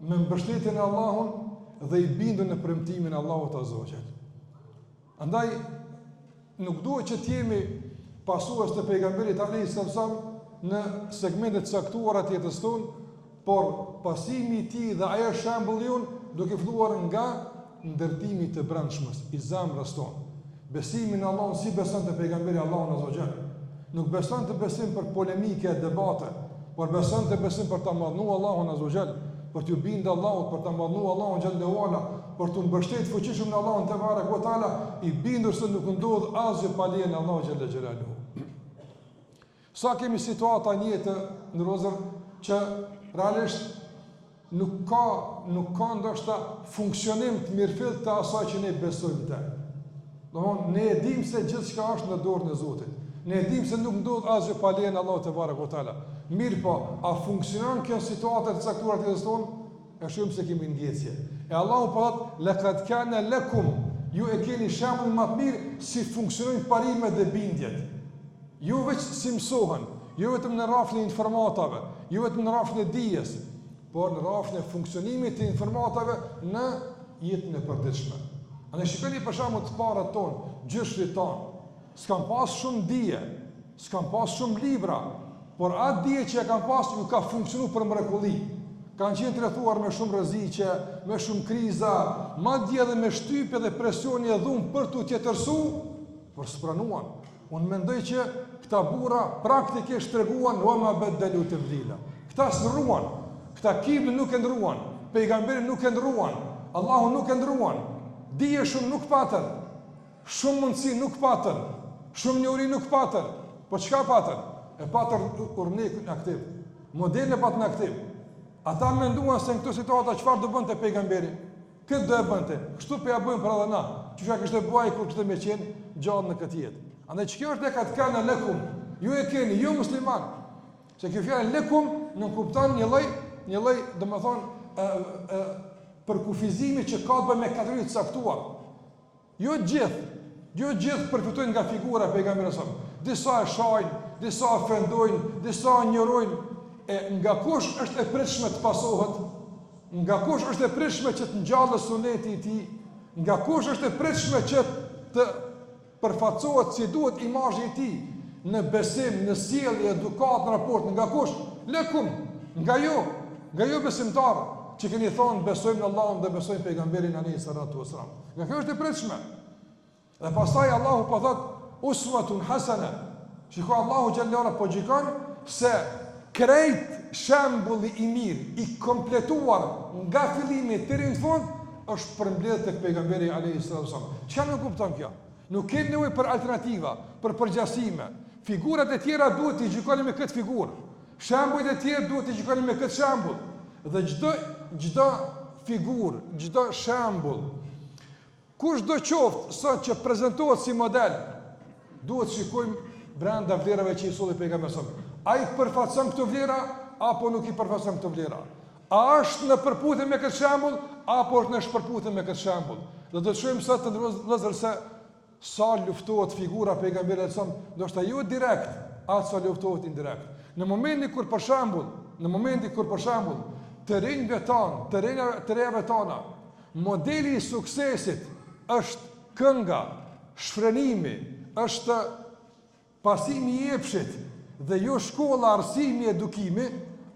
me mbështetjen në Allahun dhe i bindur në premtimin e Allahut Azza wa Jalla. Andaj nuk duhet që të jemi pasues të pejgamberit alayhi salatu wasalam në segmentet caktuara të jetës tonë, por pasimi i tij dhe ajo shembulli jonë duke filluar nga ndërtimi të brendshmës i zemrës tonë. Besimi në Allahun si beson te pejgamberi Allahun Azza wa Jalla. Nuk beson të besim për polemike e debate, por beson të besim për ta madhnuar Allahun Azza wa Jalla, për t'u bindur Allahut, për ta madhnuar Allahun Xhallahu Ala, për t'u mbështetur fuqishëm në Allahun te bareke ve taala, i bindur se nuk ndodh asgjë pa lejen e Allahut Xhallahu Xhelaluhu. Sa kemi situata në jetë ndërozër që realisht nuk ka ndoshta funksionim të mirëfillt të asaj që ne besojmë te. Domthonë ne e dimë se gjithçka është në dorën e Zotit. Ne e dimë se nuk ndodh asgjë pa lejen e Allahut te bareke ve taala. Mirë po, a funksionon kjo situatë të caktuar të jetës tonë? E shohim se kemi ndjeshje. E Allahu po thotë laqad kana lakum, ju e keni shembull më të mirë si funksionojnë parimet dhe bindjet. Ju veç si mësohen, ju vetëm në rrafën e informatave, ju vetëm në rrafën e dijes, por në rrafën e funksionimit të informatave në jetën e përditshme. A ne shikoni për shembull të parat tonë, gjyshrit tonë, s'kan pas shumë dije, s'kan pas shumë libra, por atë dije që e kanë pas ju ka funksionu për mrekulli. Kanë qenë të rrethuar me shumë rreziqe, me shumë kriza, madje edhe me shtypje dhe presioni e dhunë për t'u tjetërsuar, por s'pranuan. Unë mendoj që këta burra praktikisht treguan wa ma badalu tabdila. Këta s'ndruan, këta kiblën nuk e ndruan, pejgamberin nuk e ndruan, Allahu nuk e ndruan. Dije shumë nuk patën, shumë mundësi nuk patën, shumë njohuri nuk patën. Po çka patën? E patën urnikun aktiv, modelin e patën aktiv. Ata menduan se në këtë situata çfarë do bënte pejgamberi? Këtë do e bënte. Kështu po ja bëjmë për edhe na. Çka kishte bëj kur kishte më qenë gjallë në këtë jetë. Andaj ç'kjo është laqad kana lakum, ju e keni, ju musliman. Se kjo fjalë lakum nuk kupton një lloj, domethënë përkufizimi që ka të bëjë me kategori të caktuar. Jo gjithë përfitojnë nga figura e pejgamberit sa. Disa e shajnë, disa ofendojnë, disa njërojnë. E nga kush është e pritshme të pasohet? Nga kush është e pritshme që të ngjallë suneti i tij? Nga kush është e pritshme që të përfaqësohet si duhet imazhi i tij në besim, në sjellje, edukat, në raport? Nga kush? Lekum, nga ju besimtarë që keni thonë besojmë në Allahun dhe besojmë pejgamberin alayhi salatu wasalam. Nga kjo është e pritshme. Dhe pastaj Allahu po thot uswatun hasana. Shikoj Allahu xhallahu po gjikon se krejt shembulli i mirë, i kompletuar nga fillimi deri në fund është përmbledhur tek pejgamberi alayhi salatu wasallam. Çfarë nuk kupton kjo? Nuk keni nevojë për alternativa, për përgjasime. Figurat e tjera duhet t'i gjykoni me këtë figurë. Shembujt e tjerë duhet t'i gjykoni me këtë shembull. Dhe çdo figurë, çdo shembull, kushdo qoftë sot që prezantohet si model, duhet shikojmë brenda vlerave që i solli pejgamberi. Ai përfaqëson këto vlera apo nuk i përfaqëson këto vlera? A është në përputhje me këtë shembull apo është në shpërputhje me këtë shembull? Do të shohim sot të vëllezër se sa luftohet figura pejgamberit sa ndoshta jo direkt, as sa luftohet indirekt. Në momentin kur për shembull të rinjve tanë, të rejave tona, modeli i suksesit është kënga, shfrenimi, është pasimi i epshit dhe jo shkolla, arsimi, edukimi,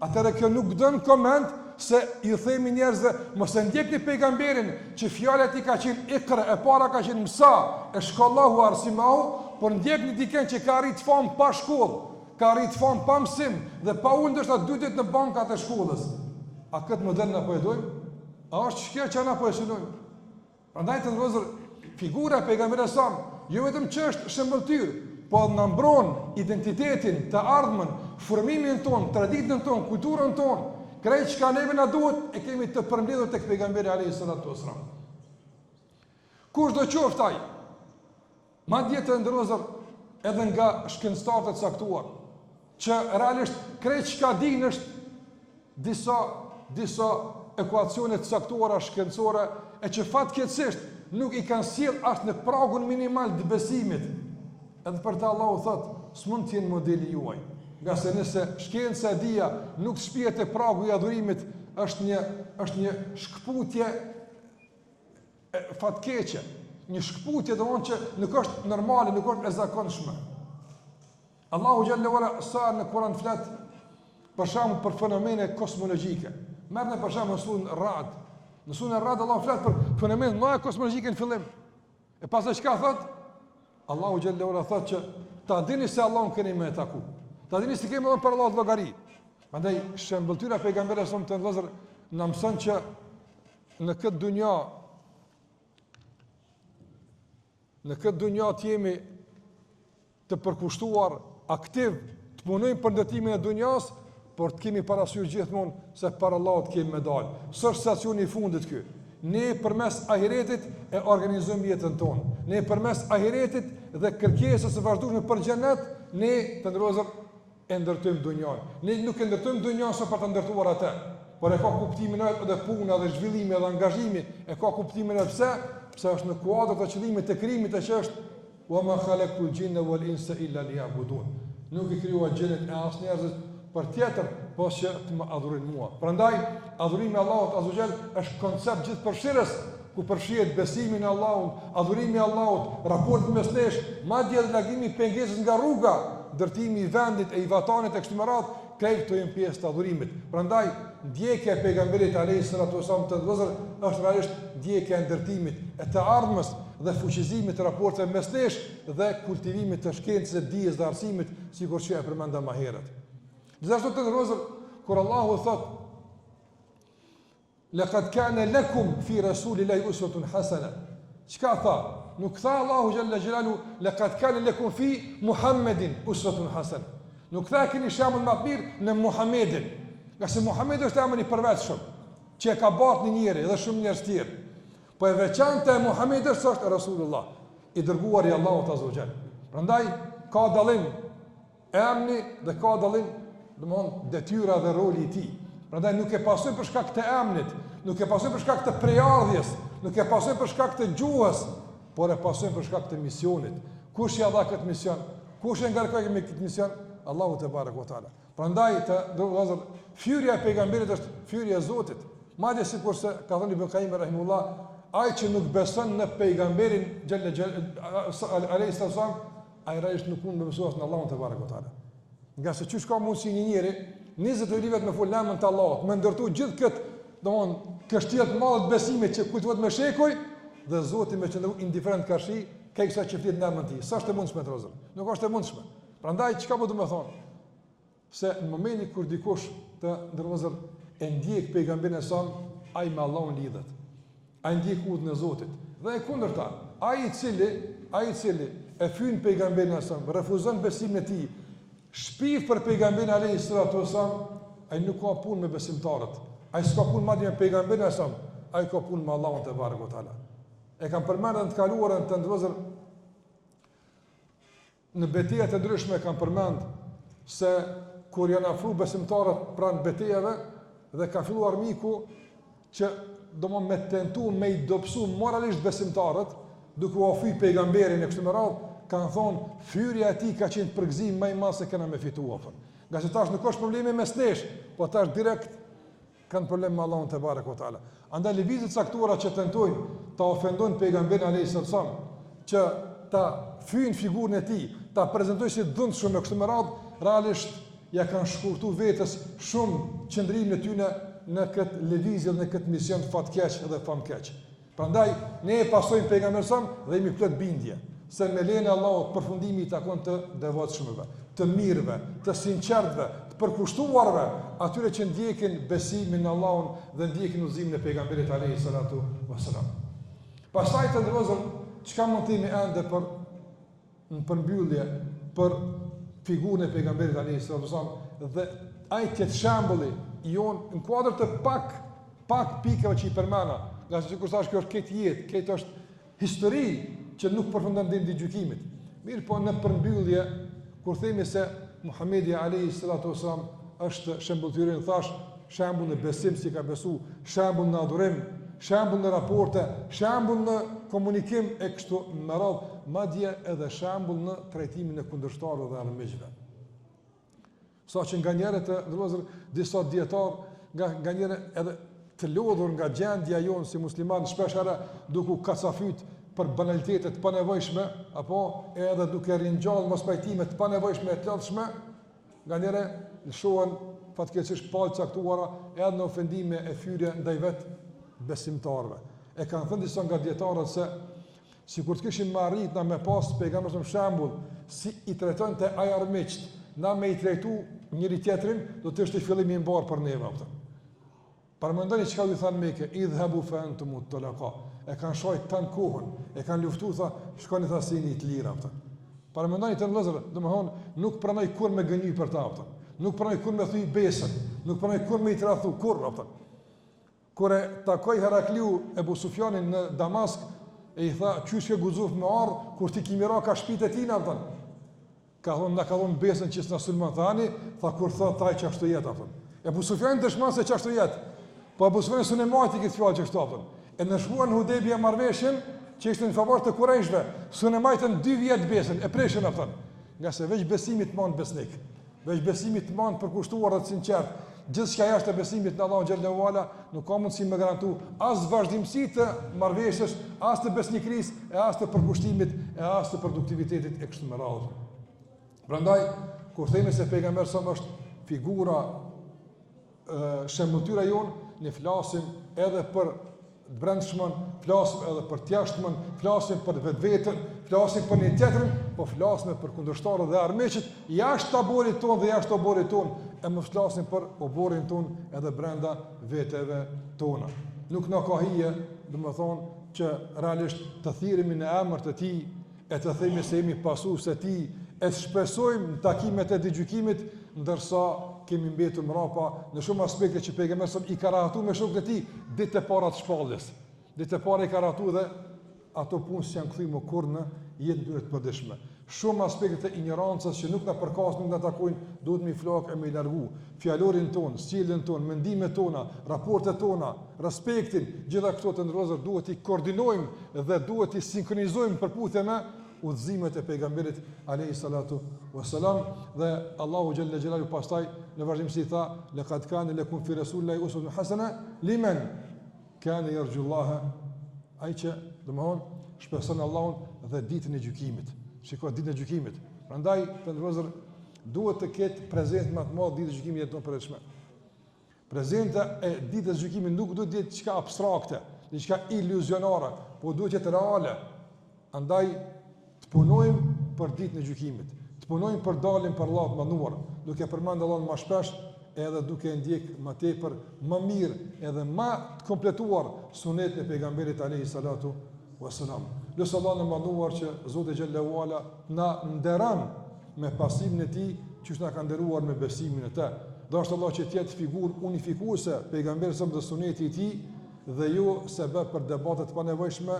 atëherë kjo nuk dën koment se ju themi njerëzve mos e ndjekni pejgamberin që fjalët i ka qenë ikra, e para ka qenë mësa, e shkollahu arsimahu, por ndjekni dikën që ka arrit famë pa shkollë, ka arrit famë pa mësim dhe pa unë ndoshta 2 ditë në bankat e shkollës. A këtë model na po e dojmë? A është shkja që na po e synojmë? Prandaj të ndrozur figura e pejgamberit sa jo vetëm që është shembulltyr, po na mbron identitetin, të ardhmen, formimin ton, traditën ton, kulturën ton. Krejt çka neve na duhet e kemi të përmbledhur tek pejgamberi alayhis salatu wassalam. Kushdo qoftë ai, madje të ndrozur edhe nga shkencëtarët e caktuar, që realisht krejt çka dinë është disa ekuacione të caktuara shkencore e që fatkeqësisht nuk i kanë sjell as në pragun minimal të besimit. Edhe për të Allahu thotë, s'mund të jenë modeli juaj. Nga se nëse shkenca e dia nuk shpihet te pragu i adhurimit, është një shkputje fatkeqe, një shkputje domthonjë që nuk është normale, nuk është e zakonshme. Allahu xhallahu ala sa në Kur'an flet për shembull për fenomene kozmologjike. Merrni për shembull surën Ra'd. Në surën Ra'd Allahu flet për fenomene më kozmologjike në fillim. E pastaj çka thot? Allahu xhallahu ala thot që ta dini se Allahun keni më taku. Ta dini se kemi për Allahut llogari. Prandaj shembulltyra e pejgamberit sa të vëllazër na mëson që në këtë dunjë të jemi të përkushtuar aktiv, të punojmë për ndërtimin e dunjas, por të kemi parasysh gjithmonë se para Allahut kemi medalë. S'është stacioni i fundit ky. Ne përmes ahiretit e organizojmë jetën tonë. Ne përmes ahiretit dhe kërkesës së vazhdueshme për xhenet, ne të ndrozëm e ndërtojmë dunjan. Ne nuk e ndërtojmë dunjan sa për të ndërtuar atë, por e ka kuptimin edhe puna dhe zhvillimi dhe angazhimi, e ka kuptimin e pse është në kuadër të qëllimit të krijimit që është wa ma khalaqtul jinna wal insa illa liya'budun. Nuk i krijuar xhenet e as njerëzit për tjetër, pos që të më adhurojnë mua. Prandaj adhurimi Allahut azza xal është koncept gjithëpërfshirës ku përfshihet besimi në Allahun, adhurimi Allahut, raporti mes nesh, madje edhe largimi i pengesës nga rruga, ndërtimi i vendit e i vatanit e kështu me radhë, këto janë pjesë të adhurimit. Prandaj ndjekja e pejgamberit alayhis salatu wasallam të vëzër është realisht ndjekja e ndërtimit, e të ardhmës dhe fuqizimit të raporteve mes nesh dhe kultivimit të shkencës, dijes dhe arsimit, sikur që e përmenda më herët. Gjithashtu të vëzër, kur Allahu thotë laqad kana lakum fi rasulillahi uswatun hasana. Çka tha? Nuk tha Allahu xhalla xhelalu laqad kana lakum fi Muhammedin uswatun hasana. Nuk tha keni shembull më të mirë në Muhammedin. Nga se Muhamedi është emri i përvetshëm, që e ka bërë një njeri dhe shumë njerëz tjerë. Po e veçantë e Muhamedit është Rasulullah, i dërguar i Allahut azza wa jall. Prandaj ka dallim emri dhe ka dallim, domthonë detyra dhe roli i tij. Prandaj nuk e pasojmë për shkak të emrit, nuk e pasojmë për shkak të prejardhjes, nuk e pasojmë për shkak të gjuhës, por e pasojmë për shkak të misionit. Kush ja dha këtë mision? Kush e ngarkoi me këtë mision? Allahu te barekuhu teala. Prandaj të vëllezër, fyrja e pejgamberit është fyrja e Zotit. Madje sikurse ka thënë Ibn Qayyim rahimullah, ai që nuk beson në pejgamberin alayhis salam, ai rresh nuk mund të besohet në Allahun te barekuhu teala. Nga se çish ka mundsi një njeri 20 vitet me folëmën të Allahut, me ndërtu gjithë këtë, domthonë, kështjellë të mëdha të besimit që kultivohet me shekuj dhe Zoti me qenë indiferent kashi, ka kësaj që flet në emrin e tij. Sa është e mundshme të rozë? Nuk është e mundshme. Prandaj çka po do të thonë? Se në momentin kur dikush të ndërmozër e ndjek pejgamberin e sa, ai me Allahun lidhet. Ai ndjek udhën e Zotit. Dhe e kundërta, ai i cili ai I cili e fyn pejgamberin e sam, refuzon besimin e tij, shpif për pejgamberin alayhi salatu wasallam, ai nuk ka punë me besimtarët. Ai s'ka punë madje me pejgamberin e sam, ai ka punë me Allahun te barekuhu teala. E kam përmendur të kaluarën të ndrozur në betejë të ndryshme kam përmend se kur janë afruar besimtarët pranë betejave dhe ka filluar miku që domon me tentu me I dobësu moralisht besimtarët, duke u ofruar pejgamberin e kështu me radhë, kanë thonë fyrja e tij ka qenë përgëzim më I madh se kena me fituar. Nga se tash nuk është problemi mes nesh, po tash direkt kanë problem me Allahun te barekuhu teala. Andaj lëvizjet caktuara që tentojnë ta ofendojnë pejgamberin alayhis salam, që ta fyjnë figurën e tij, ta prezantojnë si dhëndshëm me kështu me radhë, realisht ja kanë shkurtuar vetes shumë qëndrimin e tyre në këtë lëvizje dhe në këtë mision fatkeq dhe famkeq. Prandaj ne e pasojmë pejgamberin sam dhe jemi plot bindje se me lejen e Allahut përfundimi I takon të devotshmëve, të mirëve, të sinqertëve, të përkushtuarve, atyre që ndjekin besimin në Allahun dhe ndjekin udhëzimin e pejgamberit alayhi salatu wasalam. Pastaj të ndrozëm çka mund të themi ende për në përmbyllje për figurën e pejgamberit alayhi salatu wasalam dhe ai që shembulli jon në kuadër të pak pikave që I përmana, nga se sikur thash kjo është këtë jetë, këtë është histori që nuk përfundon deri në gjykimin. Mirë, po në përmbyllje kur themi se Muhamedi alayhi salatu wasalam është shembulltyrin, thash shembull në besim si ka besu, shembull në adhurim, shembull në raporte, shembull në komunikim e kështu me radhë, madje edhe shembull në trajtimin e kundërshtarëve dhe armiqve. Sa që nga njerë të ndërlozër disa djetarë, nga njerë edhe të lodhur nga gjendja jonë si musliman, shpeshherë duke u kacafyt për banalitetet panevojshme, apo edhe duke ringjallë mos pajtime të panevojshme e të lodhshme, nga njerë lëshohen fatkeqësisht palë caktuara edhe në ofendime e fyrje ndaj vetë besimtarve. E kanë thënë disa nga djetarët se si kur të kishim marrit na me pas pejgamberin shembull, si I trajtonte ai armiqt, na me I trajtu njëri tjetrin, do të ishte fillimi I mbar për neve atë. Parmendoni çka u thanë Mekë, idhhabu fa antum mutlaqa. E kanë shojt tan kohën, e kanë luftuar tha, shkoni tha si një të lirë atë. Parmendoni të vëllezër, domethënë nuk pranoj kur me gënjy për ta atë. Nuk pranoj kur me thy besën, nuk pranoj kur me I tradhu kur atë. Kur e takoi Herakliu Ebu Sufjanin në Damask, e I tha, "Qysh ke guxuf me ardh kur ti kimi ra ka shtëpitë e tina atë?" Ka thonë, na ka thonë besën që s'na sulmon thani, tha kur thot taj që ashtu jetë atë. Ebu Sufjani dëshmon se që ashtu jetë. Po Ebu Sufjani s'u nemati këtë fjalë që ashtu atë. E në shkuan në Hudejbia marrëveshjen që ishte në favor të Kurajshve, s'u nemajtën 2 vjet besën, e preshën atë. Nga se veç besimit të mand besnik, veç besimit të mand përkushtuar dhe të sinqert, gjithçka jashtë e besimit në Allahun xhallahu ala nuk ka mundësi me garantu as vazhdimsi të marrëveshjes, as të besnikërisë, e as të përkushtimit, e as të produktivitetit e kështu me radhë. Prandaj, kur themi se pejgamberi sa është figura shembulltyra jonë, ne flasim edhe për të brendshmën, flasim edhe për të jashtëmën, flasim për vetveten, flasim për një tjetrin, po flasim për kundërshtarët dhe armiqët jashtë taborit tonë dhe jashtë oborit tonë, e më flasim për oborin tonë edhe brenda veteve tona. Nuk na ka hije, domethënë që realisht të thirremi në emër të Tij, e të themi se jemi pasues të Tij, e të shpresojmë në takimet e gjykimit, ndërsa kemi mbetur mrapa në shumë aspekte që pejgamberi I ka rahatu me shokët e Tij ditë e para të shpalljes. Ditë e para I ka rahatu dhe ato punë s'janë kthy më kurrë në jetën e tyre të përditshme. Shumë aspekte të ignorancës që nuk na përkasin, nuk na takojnë, duhet mi flak e mi largu. Fjalorin ton, sjelljen ton, mendimet tona, raportet tona, respektin, gjitha këto të ndërlozur duhet I koordinojmë dhe duhet I sinkronizojmë përputhje me udhëzimet e pejgamberit alayhi salatu wassalam, dhe Allahu xhalla xhelalu pastaj në vazhdimsi tha laqad kana lakum fi rasulillahi uswatun hasana liman kana yarjullaha, ai që domthon shpreson Allahun dhe ditën e gjykimit. Shikoj ditën e gjykimit. Prandaj të ndërlozur duhet të ketë prezent më të madh ditë e gjykimit jetën përshme. Prezenta e ditës së gjykimit nuk duhet të jetë diçka abstrakte, diçka iluzionare, por duhet të jetë reale. Andaj të punojmë për ditën e gjykimit, të punojmë për daljen për Allahut të mënduar, duke përmendur Allahun më shpesh, edhe duke ndjek më tepër, më mirë, edhe më të kompletuar sunetin e pejgamberit alayhi salatu wassalam. Lësë Allah në manduar që Zotë Gjellahu Ala na nderan me pasimin e tij, që na ka nderuar me besimin e te. Dhe është Allah që tjetë figurë unifikuese pejgamberit dhe suneti i tij, dhe jo sebeb për debatet pa nevojshme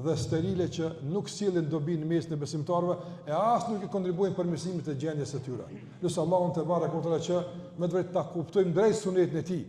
dhe sterile që nuk sillin dobi në mes në besimtarëve e as nuk i kontribuojnë përmirësimit të gjendjes së tyre. Lutja Allahun te barekote që me vërtet ta kuptojmë drejt sunetin e tij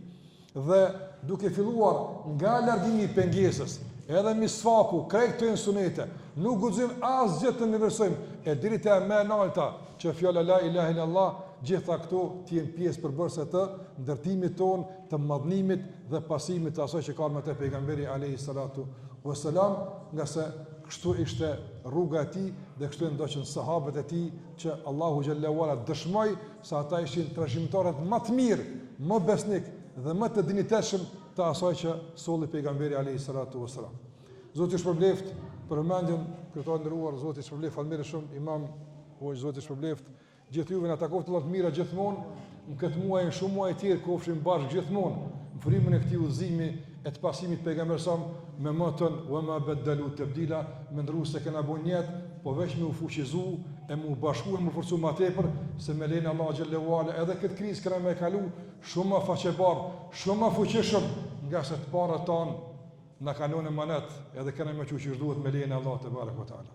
dhe duke filluar nga largimi i pengesës, edhe misfaku, krejt të sunete, nuk guxojmë asgjë të niversojmë e deri te më e larta që fjala la ilaha illallah, gjitha këto të jenë pjesë përbërëse të ndërtimit ton, të madhnimit dhe pasimit të asaj që ka me te pejgamberi alayhi salatu wassalam, nga se kështu ishte rruga e tij dhe kështu ndoqën sahabët e tij që Allahu xhallahu ala dëshmoi se ata ishin trashëgimtarët më të mirë, më besnik dhe më të dinjitetshëm të asaj që solli pejgamberi alayhi salatu wassalam. Zoti shpërbleft për mendjen kryetari nderuar, Zoti shpërbleft falënderoj shumë imam, o Zoti shpërbleft gjithë juve në takoftë Allah të mira gjithmonë, në këtë muaj e shumë muaj tjerë kofshim bashkë gjithmonë, në frymën e këtij udhëzimi e të pasimit pejgamberit sa me motën wa ma badalu tabdila, me ndru se kena bën jetë, po veç me u fuqizu, e mu bashku e mu forcu më tepër, se me lejnë Allah xhallahu ala edhe këtë krizë kena me kalu shumë më faqebar, shumë më fuqishëm, nga se të parët tanë na kanë në manet, edhe kena me që duhet me lejnë Allah te barek ve taala.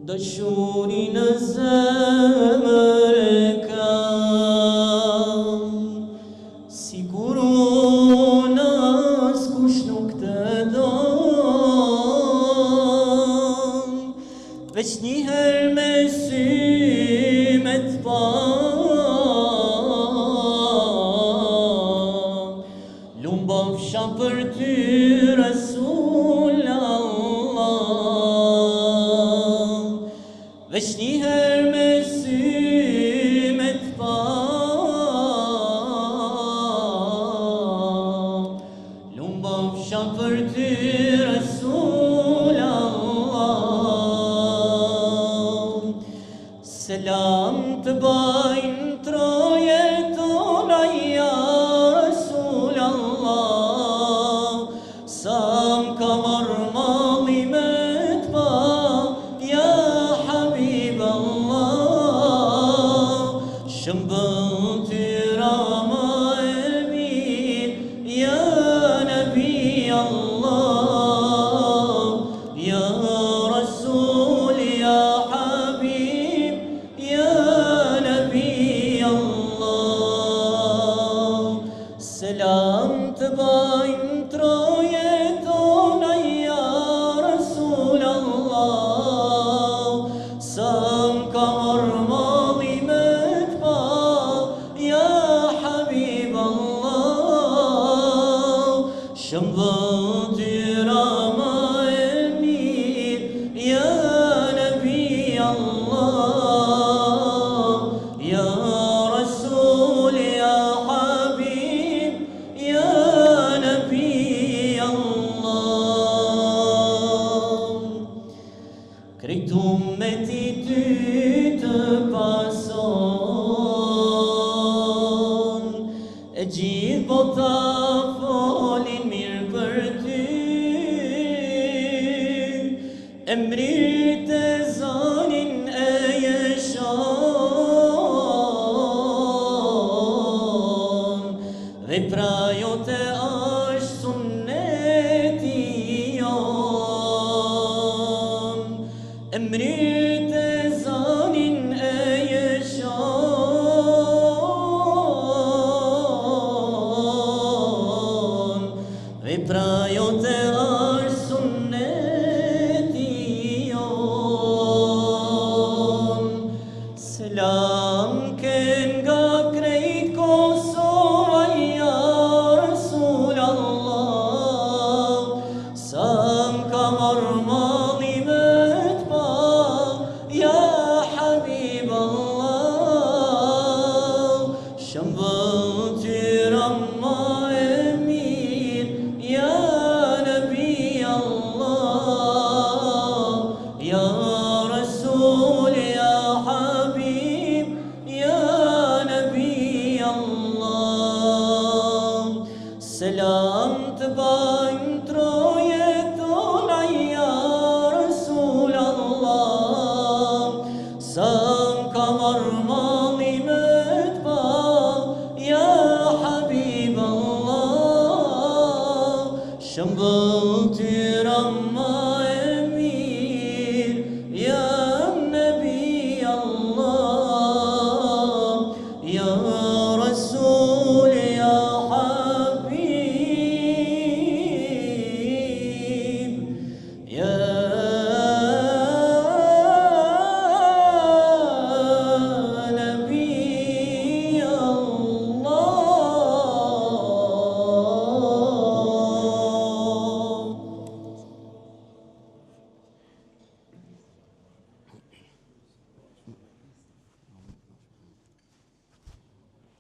Dashuri në zemër kam, sigur unë askush nuk të don, veç njëherë me sy me të pa, lumbofsha për ty Rasul Allah. Veç njëherë me sy me të pa, lumbofsha për ty Rasul Allah. Selam të bajnë troje tona ja Rasul Allah, sa m'ka marrë malli me të pa, shëmbën tyra ma e mirë, ja Nabi Allah, ja Rasul, ja Habib, ja Nabi Allah. Selam të bajnë troje tona ja Rasul Allah, sa m'ka marrë malli me shëmbën tyra ma e mirë, ja Nabi Allah, ja Rasul, ja Habib, ja Nabi Allah. Krejt ummeti ty të pason, e gjithë bota folin mirë për ty, emrit e zanin e jeshon, dhe pra jote është sunneti jon, emrit e zanin e jeshon, dhe pra jote është sunneti jon. Selam ken nga krejt Kosova ja Rasul Allah, sa m'ka marrë malli me të pa, ja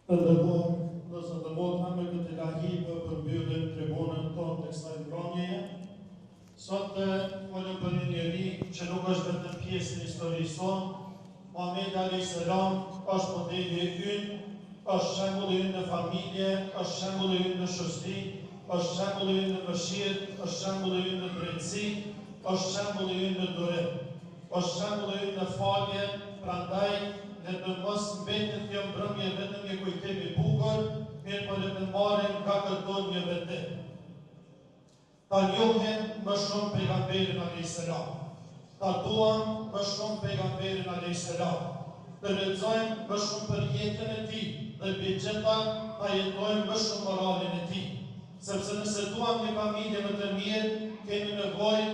Të ndërruar, vëllezër dhe motra, me këtë ilahi për përmbyllim tribunën tonë të kësaj mbrëmjeje. Sot folëm për një njeri që nuk është vetëm pjesë në historisë tonë. Muhamedi alayhis salam është modeli ynë, është shembulli ynë në familje, është shembulli ynë në shoqëri, është shembulli ynë në mëshirë, është shembulli ynë në drejtësi, është shembulli ynë në durim, është shembulli ynë në falje. Prandaj ne të mos mbetet kjo mbrëmje vetëm një kujtim i bukur, mirë po le të marrim ka këtë një vendim. Ta njohim më shumë pejgamberin alayhis salam. Ta duam më shumë pejgamberin alayhis salam. Të lexojmë më shumë për jetën e tij dhe mbi gjitha ta jetojmë më shumë moralin e tij. Sepse nëse duam një familje më të mirë, kemi nevojë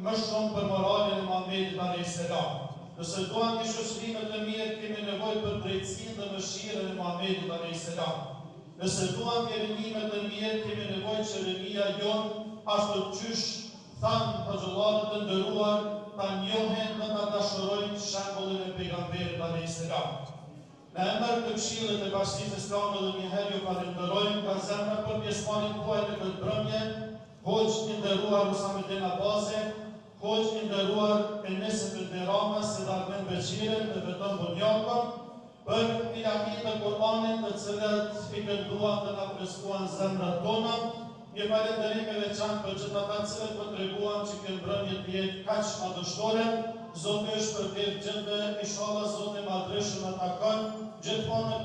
më shumë për moralin e Muhamedit alayhis salam. Nëse duam një shoqëri më të mirë, kemi nevojë për drejtësinë dhe mëshirën e Muhamedit alayhis salam. Nëse duam një rini më të mirë, kemi nevojë që rinia jonë ashtu qysh thanë hoxhallarët të nderuar, ta njohin dhe ta dashurojnë shembullin e pejgamberit alayhis salam. Në emër të Këshillit të Bashkisë Islame dhe njëherë ju falenderojmë nga zemra për pjesëmarrjen tuaj në këtë mbrëmje, hoxh i nderuar Husamuddin Abasi, hoxh i nderuar Enes ibn Rama, Sedat Beqirën dhe vetëm Bunjakon, për ilahi të Kur'anit të cilët i kënduan dhe na freskuan zemrat tona. Një falenderim e veçantë për gjithë ata të cilët kontribuan që kjo mbrëmje të jetë kaq madhështore. Zoti është për të gjithëve, inshallah Zoti madhreshëm ata kanë gjithmonë në